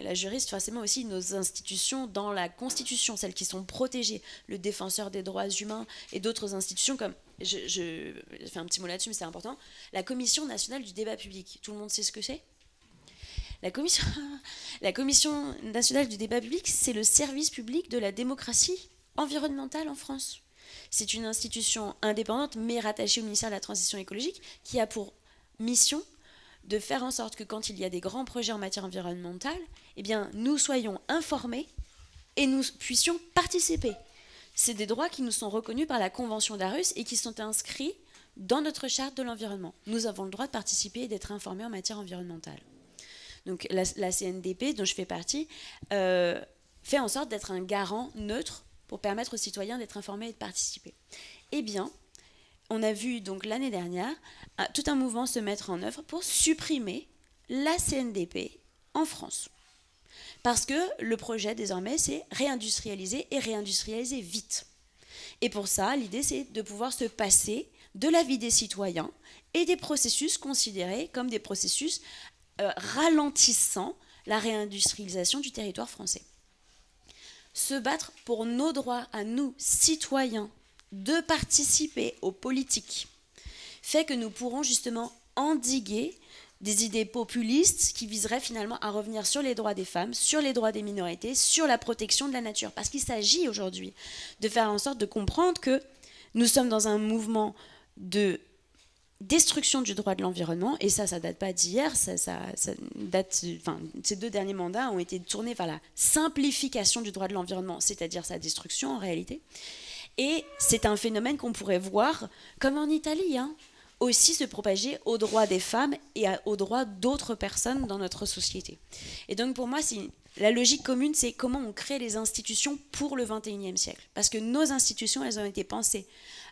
la juriste forcément aussi nos institutions dans la Constitution, celles qui sont protégées, le défenseur des droits humains et d'autres institutions comme, je fais un petit mot là-dessus mais c'est important, la Commission nationale du débat public. Tout le monde sait ce que c'est ? La Commission nationale du débat public, c'est le service public de la démocratie environnementale en France. C'est une institution indépendante mais rattachée au ministère de la Transition écologique qui a pour mission de faire en sorte que quand il y a des grands projets en matière environnementale, eh bien, nous soyons informés et nous puissions participer. C'est des droits qui nous sont reconnus par la Convention d'Aarhus et qui sont inscrits dans notre charte de l'environnement. Nous avons le droit de participer et d'être informés en matière environnementale. Donc la CNDP, dont je fais partie, fait en sorte d'être un garant neutre pour permettre aux citoyens d'être informés et de participer. Eh bien, on a vu donc l'année dernière tout un mouvement se mettre en œuvre pour supprimer la CNDP en France. Parce que le projet désormais c'est réindustrialiser et réindustrialiser vite. Et pour ça, l'idée c'est de pouvoir se passer de l'avis des citoyens et des processus considérés comme des processus ralentissant la réindustrialisation du territoire français. Se battre pour nos droits à nous, citoyens, de participer aux politiques, fait que nous pourrons justement endiguer des idées populistes qui viseraient finalement à revenir sur les droits des femmes, sur les droits des minorités, sur la protection de la nature. Parce qu'il s'agit aujourd'hui de faire en sorte de comprendre que nous sommes dans un mouvement de destruction du droit de l'environnement, et ça date pas d'hier, ça date, enfin, ces 2 derniers mandats ont été tournés vers la simplification du droit de l'environnement, c'est-à-dire sa destruction en réalité. Et c'est un phénomène qu'on pourrait voir, comme en Italie, aussi se propager aux droits des femmes et aux droits d'autres personnes dans notre société. Et donc pour moi, la logique commune, c'est comment on crée les institutions pour le XXIe siècle. Parce que nos institutions, elles ont été pensées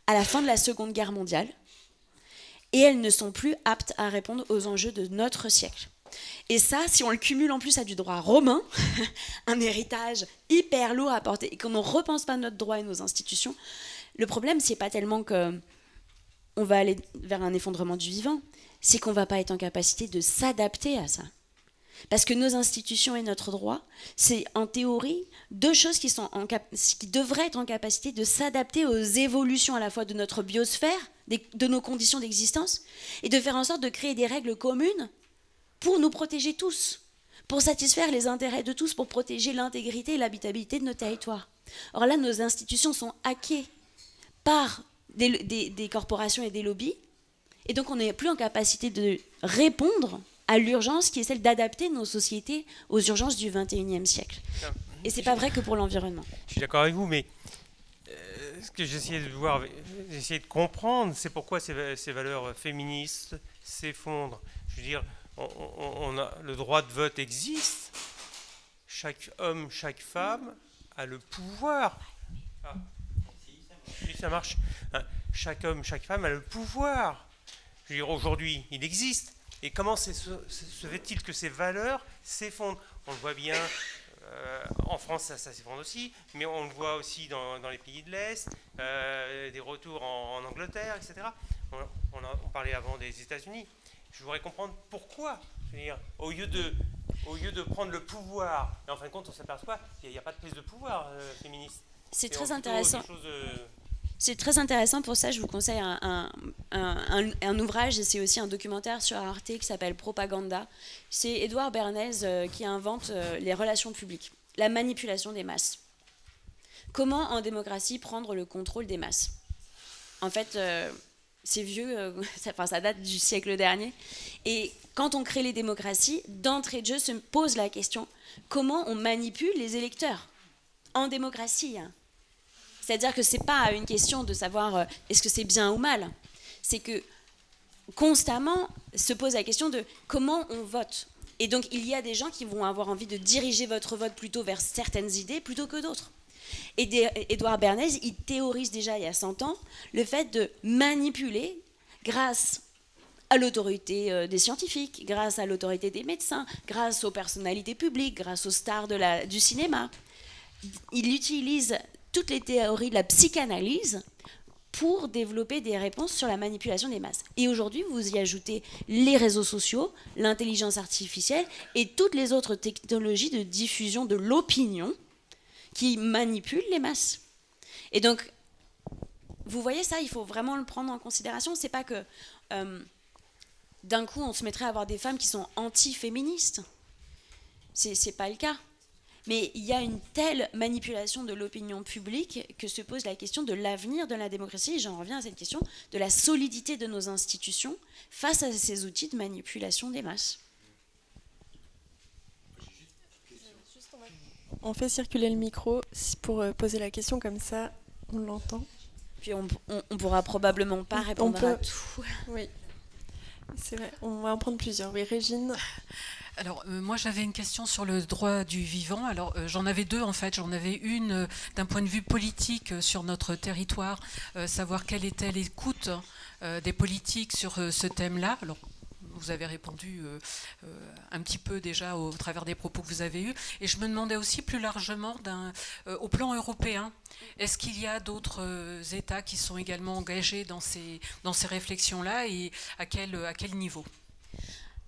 à la fin de la Seconde Guerre mondiale, et elles ne sont plus aptes à répondre aux enjeux de notre siècle. Et ça, si on le cumule en plus à du droit romain, un héritage hyper lourd à porter, et qu'on ne repense pas notre droit et nos institutions, le problème, c'est pas tellement qu'on va aller vers un effondrement du vivant, c'est qu'on va pas être en capacité de s'adapter à ça. Parce que nos institutions et notre droit, c'est en théorie 2 choses qui devraient être en capacité de s'adapter aux évolutions à la fois de notre biosphère, de nos conditions d'existence, et de faire en sorte de créer des règles communes pour nous protéger tous, pour satisfaire les intérêts de tous, pour protéger l'intégrité et l'habitabilité de nos territoires. Or là, nos institutions sont hackées par des corporations et des lobbies, et donc on n'est plus en capacité de répondre à l'urgence qui est celle d'adapter nos sociétés aux urgences du XXIe siècle. Et c'est pas vrai que pour l'environnement.
Je suis d'accord avec vous, mais ce que j'essayais de voir, j'essayais de comprendre, c'est pourquoi ces valeurs féministes s'effondrent. Je veux dire, le droit de vote existe. Chaque homme, chaque femme a le pouvoir. Ah, si ça marche. Chaque homme, chaque femme a le pouvoir. Je veux dire, aujourd'hui, il existe. Et comment se fait-il que ces valeurs s'effondrent ? On le voit bien, en France, ça s'effondre aussi, mais on le voit aussi dans les pays de l'Est, des retours en Angleterre, etc. On parlait avant des États-Unis. Je voudrais comprendre pourquoi. Je veux dire, au lieu de prendre le pouvoir, et en fin de compte, on s'aperçoit qu'il n'y a pas de prise de pouvoir féministe.
C'est très intéressant. C'est très intéressant, pour ça je vous conseille un ouvrage, et c'est aussi un documentaire sur Arte qui s'appelle Propaganda. C'est Édouard Bernays qui invente les relations publiques, la manipulation des masses. Comment en démocratie prendre le contrôle des masses ? En fait, c'est vieux, ça date du siècle dernier. Et quand on crée les démocraties, d'entrée de jeu se pose la question, comment on manipule les électeurs en démocratie, hein. C'est-à-dire que ce n'est pas une question de savoir est-ce que c'est bien ou mal. C'est que constamment se pose la question de comment on vote. Et donc il y a des gens qui vont avoir envie de diriger votre vote plutôt vers certaines idées plutôt que d'autres. Et Édouard Bernays, il théorise déjà il y a 100 ans le fait de manipuler grâce à l'autorité des scientifiques, grâce à l'autorité des médecins, grâce aux personnalités publiques, grâce aux stars du cinéma. Il utilise toutes les théories de la psychanalyse pour développer des réponses sur la manipulation des masses. Et aujourd'hui, vous y ajoutez les réseaux sociaux, l'intelligence artificielle et toutes les autres technologies de diffusion de l'opinion qui manipulent les masses. Et donc, vous voyez ça, il faut vraiment le prendre en considération. C'est pas que d'un coup, on se mettrait à avoir des femmes qui sont anti-féministes. C'est pas le cas. Mais il y a une telle manipulation de l'opinion publique que se pose la question de l'avenir de la démocratie. Et j'en reviens à cette question de la solidité de nos institutions face à ces outils de manipulation des masses.
On fait circuler le micro pour poser la question, comme ça on l'entend.
Puis on pourra probablement pas répondre à tout.
Oui, c'est vrai, on va en prendre plusieurs. Oui, Régine.
Alors, moi, j'avais une question sur le droit du vivant. Alors, j'en avais deux, en fait. J'en avais une d'un point de vue politique sur notre territoire, savoir quelle était l'écoute des politiques sur ce thème-là. Alors, vous avez répondu un petit peu déjà au travers des propos que vous avez eus. Et je me demandais aussi plus largement, au plan européen, est-ce qu'il y a d'autres États qui sont également engagés dans ces réflexions-là et à quel niveau ?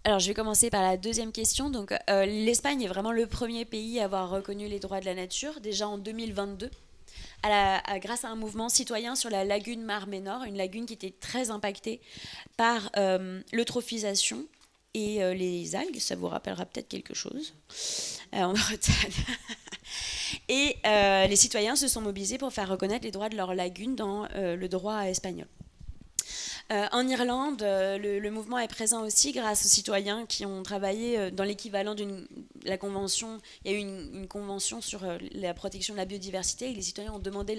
Alors, je vais commencer par la deuxième question. Donc, l'Espagne est vraiment le premier pays à avoir reconnu les droits de la nature, déjà en 2022, grâce à un mouvement citoyen sur la lagune Mar Menor, une lagune qui était très impactée par l'eutrophisation et les algues. Ça vous rappellera peut-être quelque chose en Bretagne. Et les citoyens se sont mobilisés pour faire reconnaître les droits de leur lagune dans le droit espagnol. En Irlande, le mouvement est présent aussi grâce aux citoyens qui ont travaillé dans l'équivalent de la convention. Il y a eu une convention sur la protection de la biodiversité et les citoyens ont demandé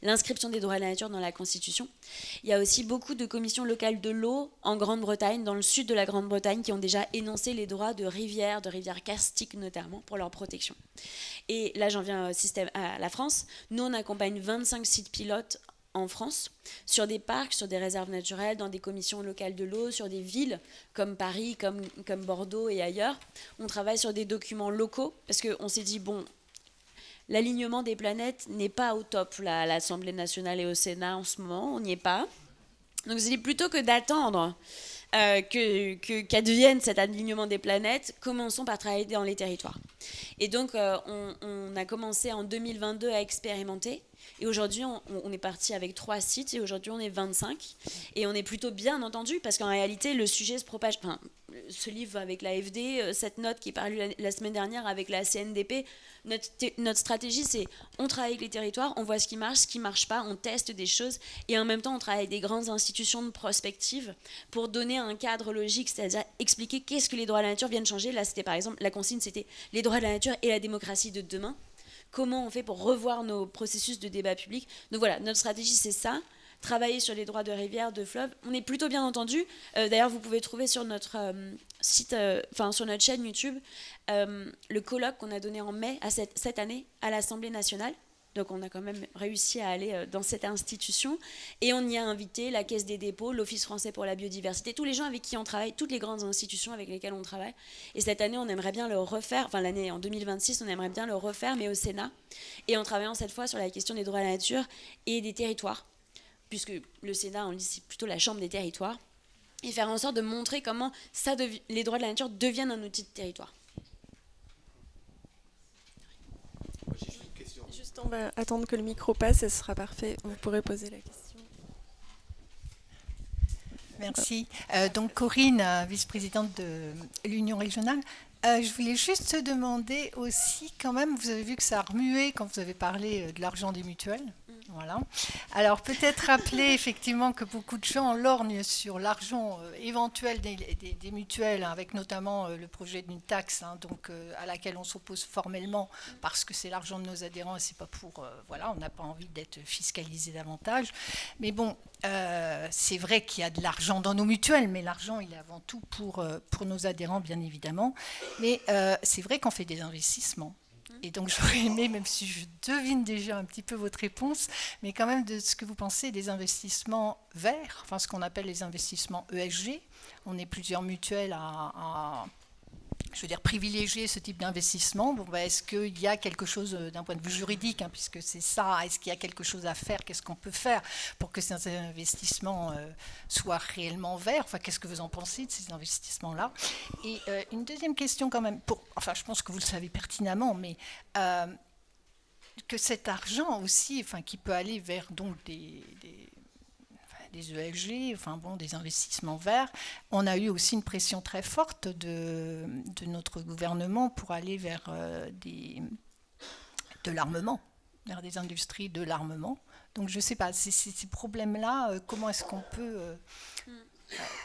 l'inscription des droits de la nature dans la Constitution. Il y a aussi beaucoup de commissions locales de l'eau en Grande-Bretagne, dans le sud de la Grande-Bretagne, qui ont déjà énoncé les droits de rivières karstiques notamment, pour leur protection. Et là, j'en viens à la France. Nous, on accompagne 25 sites pilotes en France, sur des parcs, sur des réserves naturelles, dans des commissions locales de l'eau, sur des villes comme Paris, comme Bordeaux et ailleurs. On travaille sur des documents locaux, parce qu'on s'est dit, bon, l'alignement des planètes n'est pas au top là, à l'Assemblée nationale et au Sénat en ce moment, on n'y est pas. Donc c'est plutôt que d'attendre qu'advienne cet alignement des planètes, commençons par travailler dans les territoires. Et donc on a commencé en 2022 à expérimenter. Et aujourd'hui, on est parti avec 3 sites et aujourd'hui, on est 25. Et on est plutôt bien entendu parce qu'en réalité, le sujet se propage. Enfin, ce livre avec l'AFD, cette note qui est parue la semaine dernière avec la CNDP, notre stratégie, c'est on travaille avec les territoires, on voit ce qui marche pas, on teste des choses. Et en même temps, on travaille avec des grandes institutions de prospective pour donner un cadre logique, c'est-à-dire expliquer qu'est-ce que les droits de la nature viennent changer. Là, c'était par exemple, la consigne, c'était les droits de la nature et la démocratie de demain. Comment on fait pour revoir nos processus de débat public. Donc voilà, notre stratégie, c'est ça. Travailler sur les droits de rivières, de fleuves. On est plutôt bien entendu. D'ailleurs, vous pouvez trouver sur notre site, sur notre chaîne YouTube, le colloque qu'on a donné en mai cette année à l'Assemblée nationale. Donc on a quand même réussi à aller dans cette institution. Et on y a invité la Caisse des dépôts, l'Office français pour la biodiversité, tous les gens avec qui on travaille, toutes les grandes institutions avec lesquelles on travaille. Et cette année, on aimerait bien le refaire, enfin l'année en 2026, on aimerait bien le refaire, mais au Sénat. Et en travaillant cette fois sur la question des droits à la nature et des territoires. Puisque le Sénat, on dit, c'est plutôt la chambre des territoires. Et faire en sorte de montrer comment les droits de la nature deviennent un outil de territoire.
Juste, on va attendre que le micro passe et ce sera parfait. Vous pourrez poser la question.
Merci. Donc Corinne, vice-présidente de l'Union régionale. Je voulais juste te demander aussi, quand même, vous avez vu que ça a remué quand vous avez parlé de l'argent des mutuelles. Voilà. Alors peut-être rappeler effectivement que beaucoup de gens lorgnent sur l'argent éventuel des mutuelles, hein, avec notamment le projet d'une taxe, hein, donc à laquelle on s'oppose formellement parce que c'est l'argent de nos adhérents et c'est pas pour voilà, on n'a pas envie d'être fiscalisé davantage. Mais bon, c'est vrai qu'il y a de l'argent dans nos mutuelles, mais l'argent il est avant tout pour nos adhérents bien évidemment. Mais c'est vrai qu'on fait des investissements. Et donc j'aurais aimé, même si je devine déjà un petit peu votre réponse, mais quand même de ce que vous pensez des investissements verts, enfin ce qu'on appelle les investissements ESG. On est plusieurs mutuelles à je veux dire, privilégier ce type d'investissement. Bon, ben, est-ce qu'il y a quelque chose d'un point de vue juridique, hein, puisque c'est ça, est-ce qu'il y a quelque chose à faire, qu'est-ce qu'on peut faire pour que ces investissements soient réellement verts, enfin, qu'est-ce que vous en pensez de ces investissements-là? Et une deuxième question quand même, enfin je pense que vous le savez pertinemment, mais que cet argent aussi, enfin, qui peut aller vers donc des ESG, enfin bon, des investissements verts. On a eu aussi une pression très forte de notre gouvernement pour aller vers de l'armement, vers des industries de l'armement. Donc je ne sais pas, ces problèmes-là, comment est-ce qu'on peut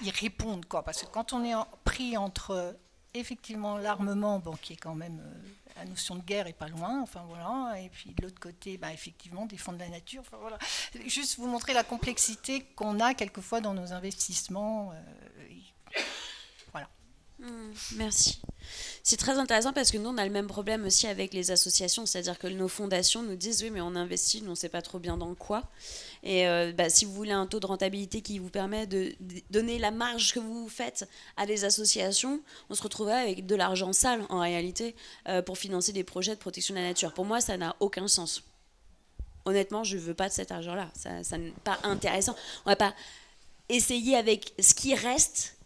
y répondre, quoi? Parce que quand on est pris entre effectivement l'armement, bon, qui est quand même la notion de guerre est pas loin, enfin voilà, et puis de l'autre côté, bah, effectivement, défendre la nature, enfin voilà. Juste vous montrer la complexité qu'on a quelquefois dans nos investissements. Voilà.
Merci. C'est très intéressant parce que nous, on a le même problème aussi avec les associations, c'est-à-dire que nos fondations nous disent oui, mais on investit, mais on ne sait pas trop bien dans quoi. Et si vous voulez un taux de rentabilité qui vous permet de donner la marge que vous faites à des associations, on se retrouverait avec de l'argent sale en réalité pour financer des projets de protection de la nature. Pour moi, ça n'a aucun sens. Honnêtement, je ne veux pas de cet argent-là. Ça n'est pas intéressant. On ne va pas essayer avec ce qui reste,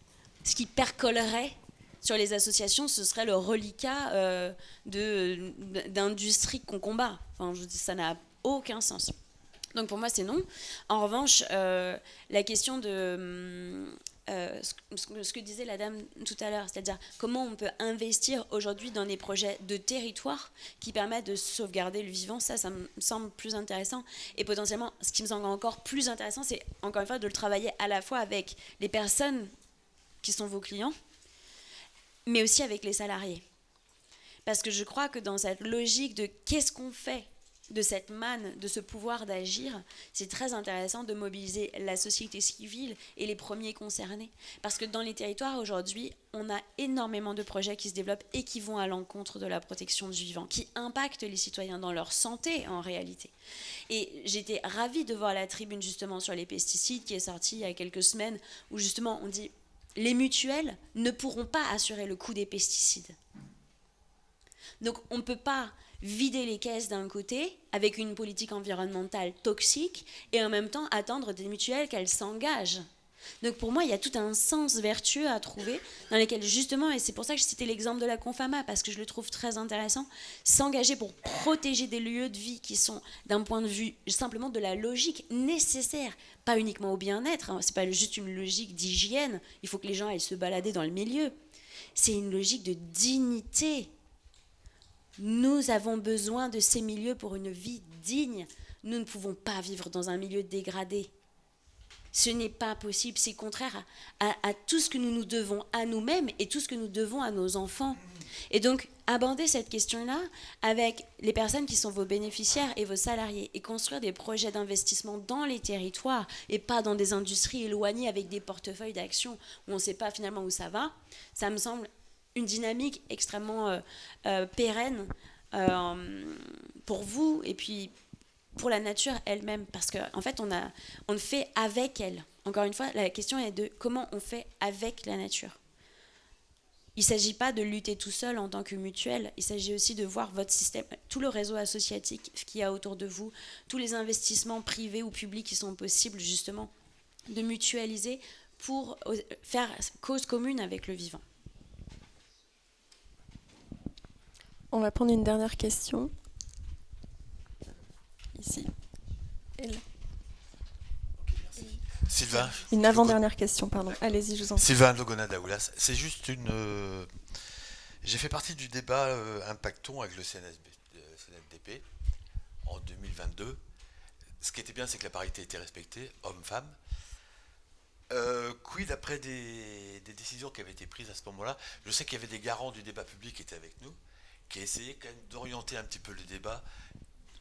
ce qui percolerait sur les associations, ce serait le reliquat d'industrie qu'on combat. Enfin, je dis, ça n'a aucun sens. Donc pour moi, c'est non. En revanche, la question de ce que disait la dame tout à l'heure, c'est-à-dire comment on peut investir aujourd'hui dans des projets de territoire qui permettent de sauvegarder le vivant, ça me semble plus intéressant. Et potentiellement, ce qui me semble encore plus intéressant, c'est encore une fois de le travailler à la fois avec les personnes qui sont vos clients, mais aussi avec les salariés. Parce que je crois que dans cette logique de qu'est-ce qu'on fait de cette manne, de ce pouvoir d'agir, c'est très intéressant de mobiliser la société civile et les premiers concernés. Parce que dans les territoires aujourd'hui, on a énormément de projets qui se développent et qui vont à l'encontre de la protection du vivant, qui impactent les citoyens dans leur santé en réalité. Et j'étais ravie de voir la tribune justement sur les pesticides qui est sortie il y a quelques semaines, où justement on dit les mutuelles ne pourront pas assurer le coût des pesticides. Donc on ne peut pas vider les caisses d'un côté avec une politique environnementale toxique et en même temps attendre des mutuelles qu'elles s'engagent. Donc pour moi, il y a tout un sens vertueux à trouver dans lequel justement, et c'est pour ça que je citais l'exemple de la Confama, parce que je le trouve très intéressant, s'engager pour protéger des lieux de vie qui sont d'un point de vue simplement de la logique nécessaire, pas uniquement au bien-être, hein, c'est pas juste une logique d'hygiène, il faut que les gens aillent se balader dans le milieu, c'est une logique de dignité. Nous avons besoin de ces milieux pour une vie digne. Nous ne pouvons pas vivre dans un milieu dégradé. Ce n'est pas possible, c'est contraire à tout ce que nous nous devons à nous-mêmes et tout ce que nous devons à nos enfants. Et donc, aborder cette question-là avec les personnes qui sont vos bénéficiaires et vos salariés et construire des projets d'investissement dans les territoires et pas dans des industries éloignées avec des portefeuilles d'actions où on ne sait pas finalement où ça va, ça me semble une dynamique extrêmement pérenne pour vous et puis pour la nature elle-même, parce qu'en fait on fait avec elle. Encore une fois, la question est de comment on fait avec la nature. Il ne s'agit pas de lutter tout seul en tant que mutuelle, il s'agit aussi de voir votre système, tout le réseau associatif qu'il y a autour de vous, tous les investissements privés ou publics qui sont possibles justement de mutualiser pour faire cause commune avec le vivant.
On va prendre une dernière question. Ici. Et là.
Sylvain.
Une avant-dernière question, pardon. Allez-y, je vous en prie.
Sylvain Logona Daoulas. C'est juste une... J'ai fait partie du débat Impacton avec le CNSDP en 2022. Ce qui était bien, c'est que la parité était respectée, hommes-femmes. Quid après des décisions qui avaient été prises à ce moment-là? Je sais qu'il y avait des garants du débat public qui étaient avec nous, qui essayaient quand même d'orienter un petit peu le débat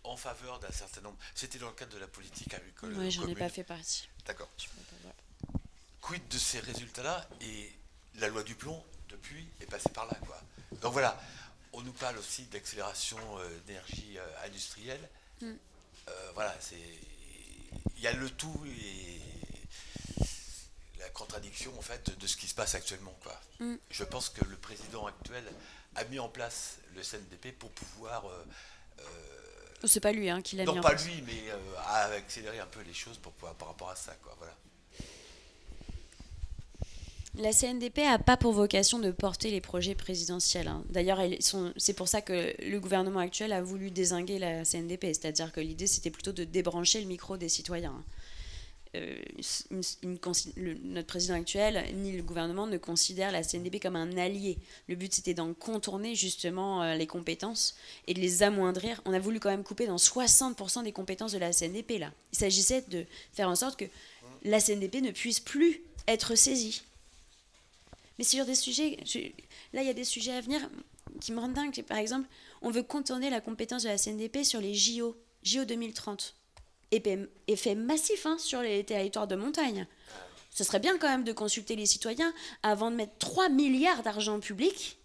en faveur d'un certain nombre. C'était dans le cadre de la politique agricole.
Oui, j'en ai pas fait partie.
D'accord. Quid de ces résultats-là? Et la loi du plomb, depuis, est passée par là, quoi. Donc voilà, on nous parle aussi d'accélération d'énergie industrielle. Voilà, il y a le tout et la contradiction en fait de ce qui se passe actuellement, quoi. Je pense que le président actuel a mis en place le CNDP pour pouvoir
C'est pas lui qui l'a mis en
non
place.
pas lui, mais à accélérer un peu les choses pour pouvoir, par rapport à ça, quoi. Voilà.
La CNDP n'a pas pour vocation de porter les projets présidentiels. D'ailleurs, c'est pour ça que le gouvernement actuel a voulu dézinguer la CNDP. C'est-à-dire que l'idée, c'était plutôt de débrancher le micro des citoyens. Notre président actuel, ni le gouvernement, ne considère la CNDP comme un allié. Le but, c'était d'en contourner justement les compétences et de les amoindrir. On a voulu quand même couper dans 60% des compétences de la CNDP, là. Il s'agissait de faire en sorte que la CNDP ne puisse plus être saisie. Mais sur des sujets, là il y a des sujets à venir qui me rendent dingue. Par exemple, on veut contourner la compétence de la CNDP sur les JO 2030. Effet massif sur les territoires de montagne. Ce serait bien quand même de consulter les citoyens avant de mettre 3 milliards d'argent public,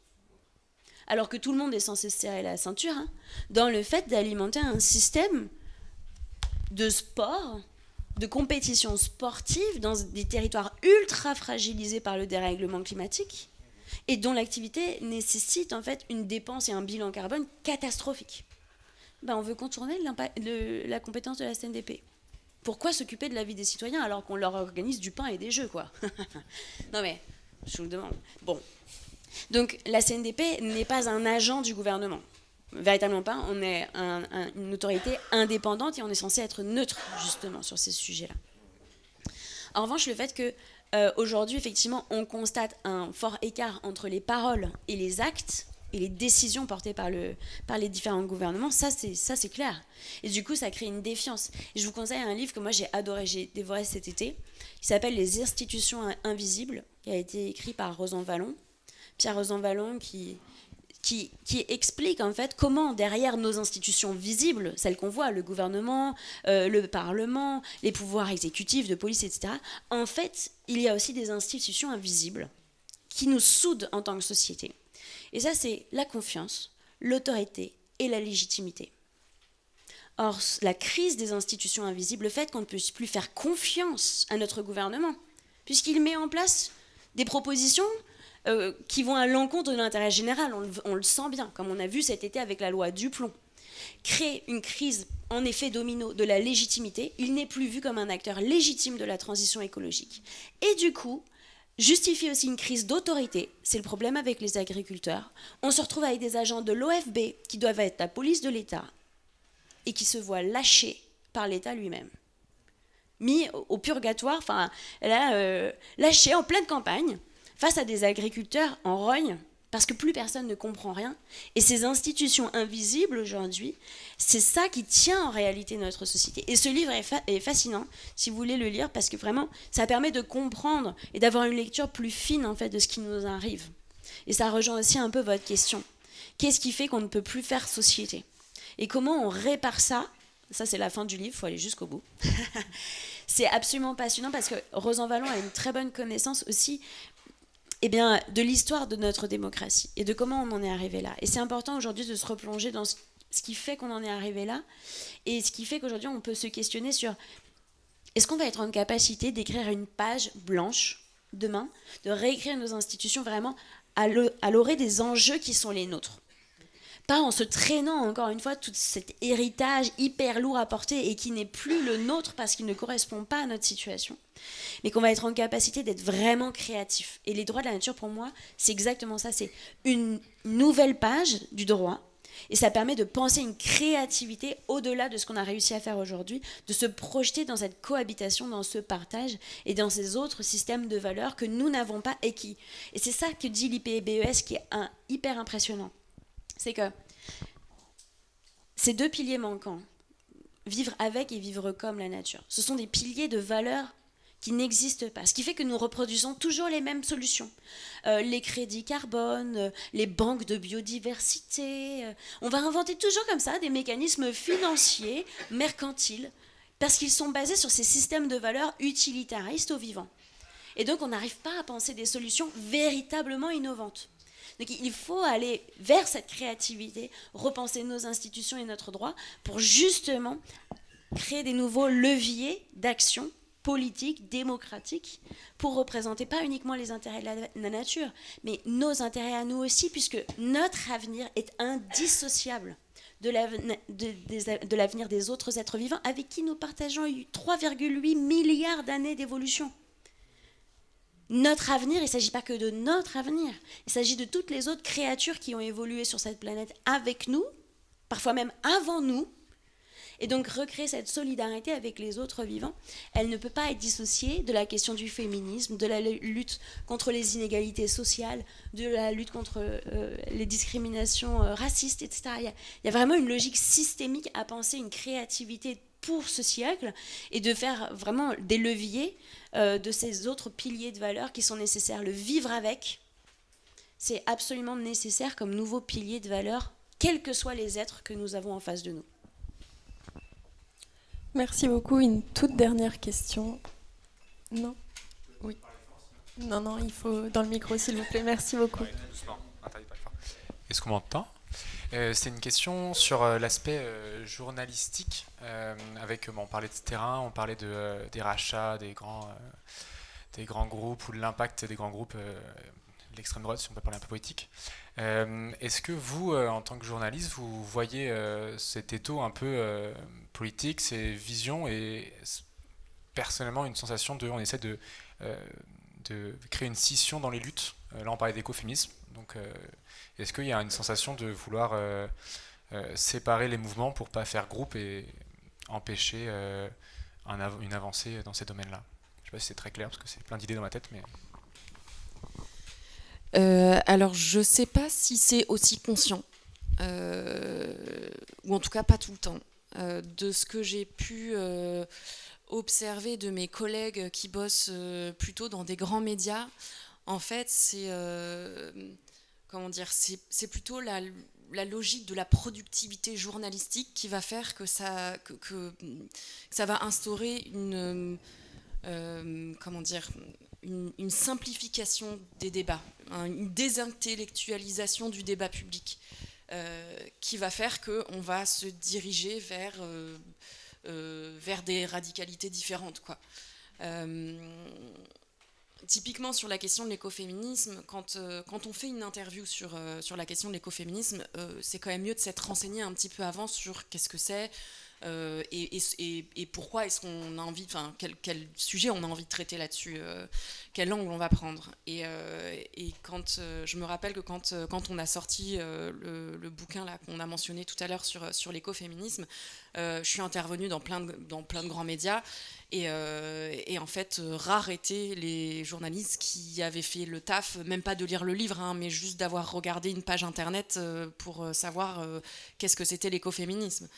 alors que tout le monde est censé se serrer la ceinture, dans le fait d'alimenter un système de sport, de compétition sportive dans des territoires ultra fragilisés par le dérèglement climatique et dont l'activité nécessite en fait une dépense et un bilan carbone catastrophique. On veut contourner la compétence de la CNDP. Pourquoi s'occuper de la vie des citoyens alors qu'on leur organise du pain et des jeux, quoi? Non mais, je vous le demande. Bon. Donc la CNDP n'est pas un agent du gouvernement. Véritablement pas, on est une autorité indépendante et on est censé être neutre justement sur ces sujets-là. En revanche, le fait que aujourd'hui, effectivement, on constate un fort écart entre les paroles et les actes et les décisions portées par les différents gouvernements, ça c'est clair. Et du coup, ça crée une défiance. Et je vous conseille un livre que moi j'ai adoré, j'ai dévoré cet été, qui s'appelle Les institutions invisibles, qui a été écrit par Rosan Vallon, Pierre Rosan Vallon, qui explique en fait comment derrière nos institutions visibles, celles qu'on voit, le gouvernement, le Parlement, les pouvoirs exécutifs de police, etc., en fait, il y a aussi des institutions invisibles qui nous soudent en tant que société. Et ça, c'est la confiance, l'autorité et la légitimité. Or, la crise des institutions invisibles, le fait qu'on ne puisse plus faire confiance à notre gouvernement, puisqu'il met en place des propositions qui vont à l'encontre de l'intérêt général, on le sent bien, comme on a vu cet été avec la loi du plomb. Crée une crise en effet domino de la légitimité, il n'est plus vu comme un acteur légitime de la transition écologique. Et du coup, justifie aussi une crise d'autorité, c'est le problème avec les agriculteurs. On se retrouve avec des agents de l'OFB qui doivent être la police de l'État et qui se voient lâchés par l'État lui-même. Mis au purgatoire, enfin là, lâchés en pleine campagne, face à des agriculteurs en rogne, parce que plus personne ne comprend rien. Et ces institutions invisibles aujourd'hui, c'est ça qui tient en réalité notre société. Et ce livre est fascinant, si vous voulez le lire, parce que vraiment, ça permet de comprendre et d'avoir une lecture plus fine en fait, de ce qui nous arrive. Et ça rejoint aussi un peu votre question. Qu'est-ce qui fait qu'on ne peut plus faire société? Et comment on répare ça? Ça, c'est la fin du livre, il faut aller jusqu'au bout. C'est absolument passionnant, parce que Rosan Vallon a une très bonne connaissance aussi de l'histoire de notre démocratie et de comment on en est arrivé là. Et c'est important aujourd'hui de se replonger dans ce qui fait qu'on en est arrivé là et ce qui fait qu'aujourd'hui on peut se questionner sur est-ce qu'on va être en capacité d'écrire une page blanche demain, de réécrire nos institutions vraiment à l'orée des enjeux qui sont les nôtres. Pas en se traînant encore une fois tout cet héritage hyper lourd à porter et qui n'est plus le nôtre parce qu'il ne correspond pas à notre situation, mais qu'on va être en capacité d'être vraiment créatif. Et les droits de la nature, pour moi, c'est exactement ça. C'est une nouvelle page du droit Et ça permet de penser une créativité au-delà de ce qu'on a réussi à faire aujourd'hui, de se projeter dans cette cohabitation, dans ce partage et dans ces autres systèmes de valeurs que nous n'avons pas et c'est ça que dit l'IPBES qui est hyper impressionnant. C'est que ces deux piliers manquants, vivre avec et vivre comme la nature, ce sont des piliers de valeurs qui n'existent pas. Ce qui fait que nous reproduisons toujours les mêmes solutions. Les crédits carbone, les banques de biodiversité. On va inventer toujours comme ça des mécanismes financiers, mercantiles, parce qu'ils sont basés sur ces systèmes de valeurs utilitaristes au vivant. Et donc on n'arrive pas à penser des solutions véritablement innovantes. Donc il faut aller vers cette créativité, repenser nos institutions et notre droit pour justement créer des nouveaux leviers d'action politique, démocratique, pour représenter pas uniquement les intérêts de la nature, mais nos intérêts à nous aussi, puisque notre avenir est indissociable de l'avenir des autres êtres vivants avec qui nous partageons 3,8 milliards d'années d'évolution. Notre avenir, il ne s'agit pas que de notre avenir, il s'agit de toutes les autres créatures qui ont évolué sur cette planète avec nous, parfois même avant nous. Et donc recréer cette solidarité avec les autres vivants, elle ne peut pas être dissociée de la question du féminisme, de la lutte contre les inégalités sociales, de la lutte contre les discriminations racistes, etc. Il y a vraiment une logique systémique à penser une créativité pour ce siècle et de faire vraiment des leviers de ces autres piliers de valeurs qui sont nécessaires. Le vivre avec, c'est absolument nécessaire comme nouveau pilier de valeurs, quels que soient les êtres que nous avons en face de nous.
Merci beaucoup. Une toute dernière question. Non ? Oui. Non, il faut dans le micro, s'il vous plaît. Merci beaucoup.
Est-ce qu'on m'entend ? C'est une question sur l'aspect journalistique. On parlait de terrain, on parlait des rachats, des grands groupes ou de l'impact des grands groupes, de l'extrême droite, si on peut parler un peu politique. Est-ce que vous, en tant que journaliste, vous voyez cet étau un peu politique, ces visions et personnellement une sensation on essaie de créer une scission dans les luttes. Là, on parlait d'écoféminisme. Donc, est-ce qu'il y a une sensation de vouloir séparer les mouvements pour ne pas faire groupe et empêcher une avancée dans ces domaines-là ? Je ne sais pas si c'est très clair, parce que c'est plein d'idées dans ma tête, mais...
Alors, je ne sais pas si c'est aussi conscient, ou en tout cas pas tout le temps. De ce que j'ai pu observer de mes collègues qui bossent plutôt dans des grands médias, en fait, c'est plutôt la logique de la productivité journalistique qui va faire que ça va instaurer une simplification des débats, une désintellectualisation du débat public, qui va faire qu'on va se diriger vers des radicalités différentes, quoi. Typiquement sur la question de l'écoféminisme, quand on fait une interview sur la question de l'écoféminisme, c'est quand même mieux de s'être renseigné un petit peu avant sur qu'est-ce que c'est, et pourquoi est-ce qu'on a envie, enfin quel sujet on a envie de traiter là-dessus, quel angle on va prendre. Et quand je me rappelle que quand on a sorti le bouquin là qu'on a mentionné tout à l'heure sur l'écoféminisme, je suis intervenue dans plein de grands médias, et en fait rares étaient les journalistes qui avaient fait le taf, même pas de lire le livre, hein, mais juste d'avoir regardé une page internet pour savoir qu'est-ce que c'était l'écoféminisme.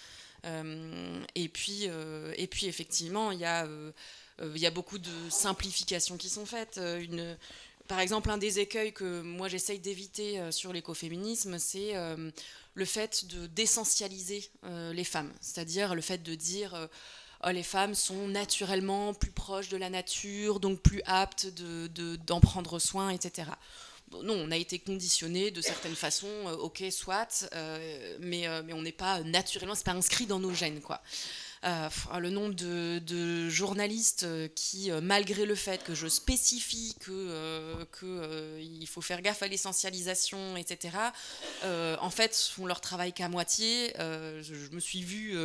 Et puis effectivement, il y a beaucoup de simplifications qui sont faites. Par exemple, un des écueils que moi j'essaye d'éviter sur l'écoféminisme, c'est le fait d'essentialiser les femmes. C'est-à-dire le fait de dire les femmes sont naturellement plus proches de la nature, donc plus aptes d'en prendre soin, etc. Non, on a été conditionné de certaines façons, ok, soit, mais on n'est pas naturellement, c'est pas inscrit dans nos gènes, quoi. Le nombre de journalistes qui, malgré le fait que je spécifie qu'il faut faire gaffe à l'essentialisation, etc., en fait, font leur travail qu'à moitié. Je me suis vue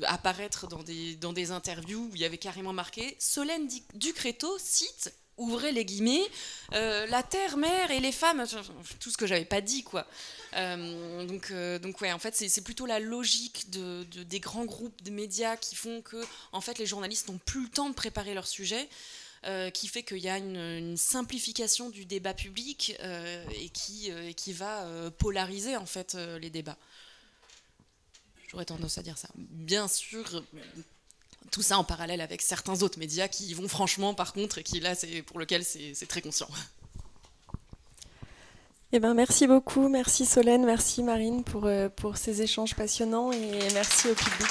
apparaître dans des interviews où il y avait carrément marqué « Solène Ducréto cite ouvrez les guillemets, la terre, mère et les femmes, tout ce que j'avais pas dit, quoi. Donc ouais, en fait, c'est plutôt la logique des grands groupes de médias qui font que, en fait, les journalistes n'ont plus le temps de préparer leur sujet, qui fait qu'il y a une simplification du débat public et qui va polariser, en fait, les débats. J'aurais tendance à dire ça. Bien sûr, tout ça en parallèle avec certains autres médias qui y vont franchement, par contre, et qui, là, pour lesquels c'est très conscient.
Eh ben, merci beaucoup, merci Solène, merci Marine pour ces échanges passionnants et merci au public.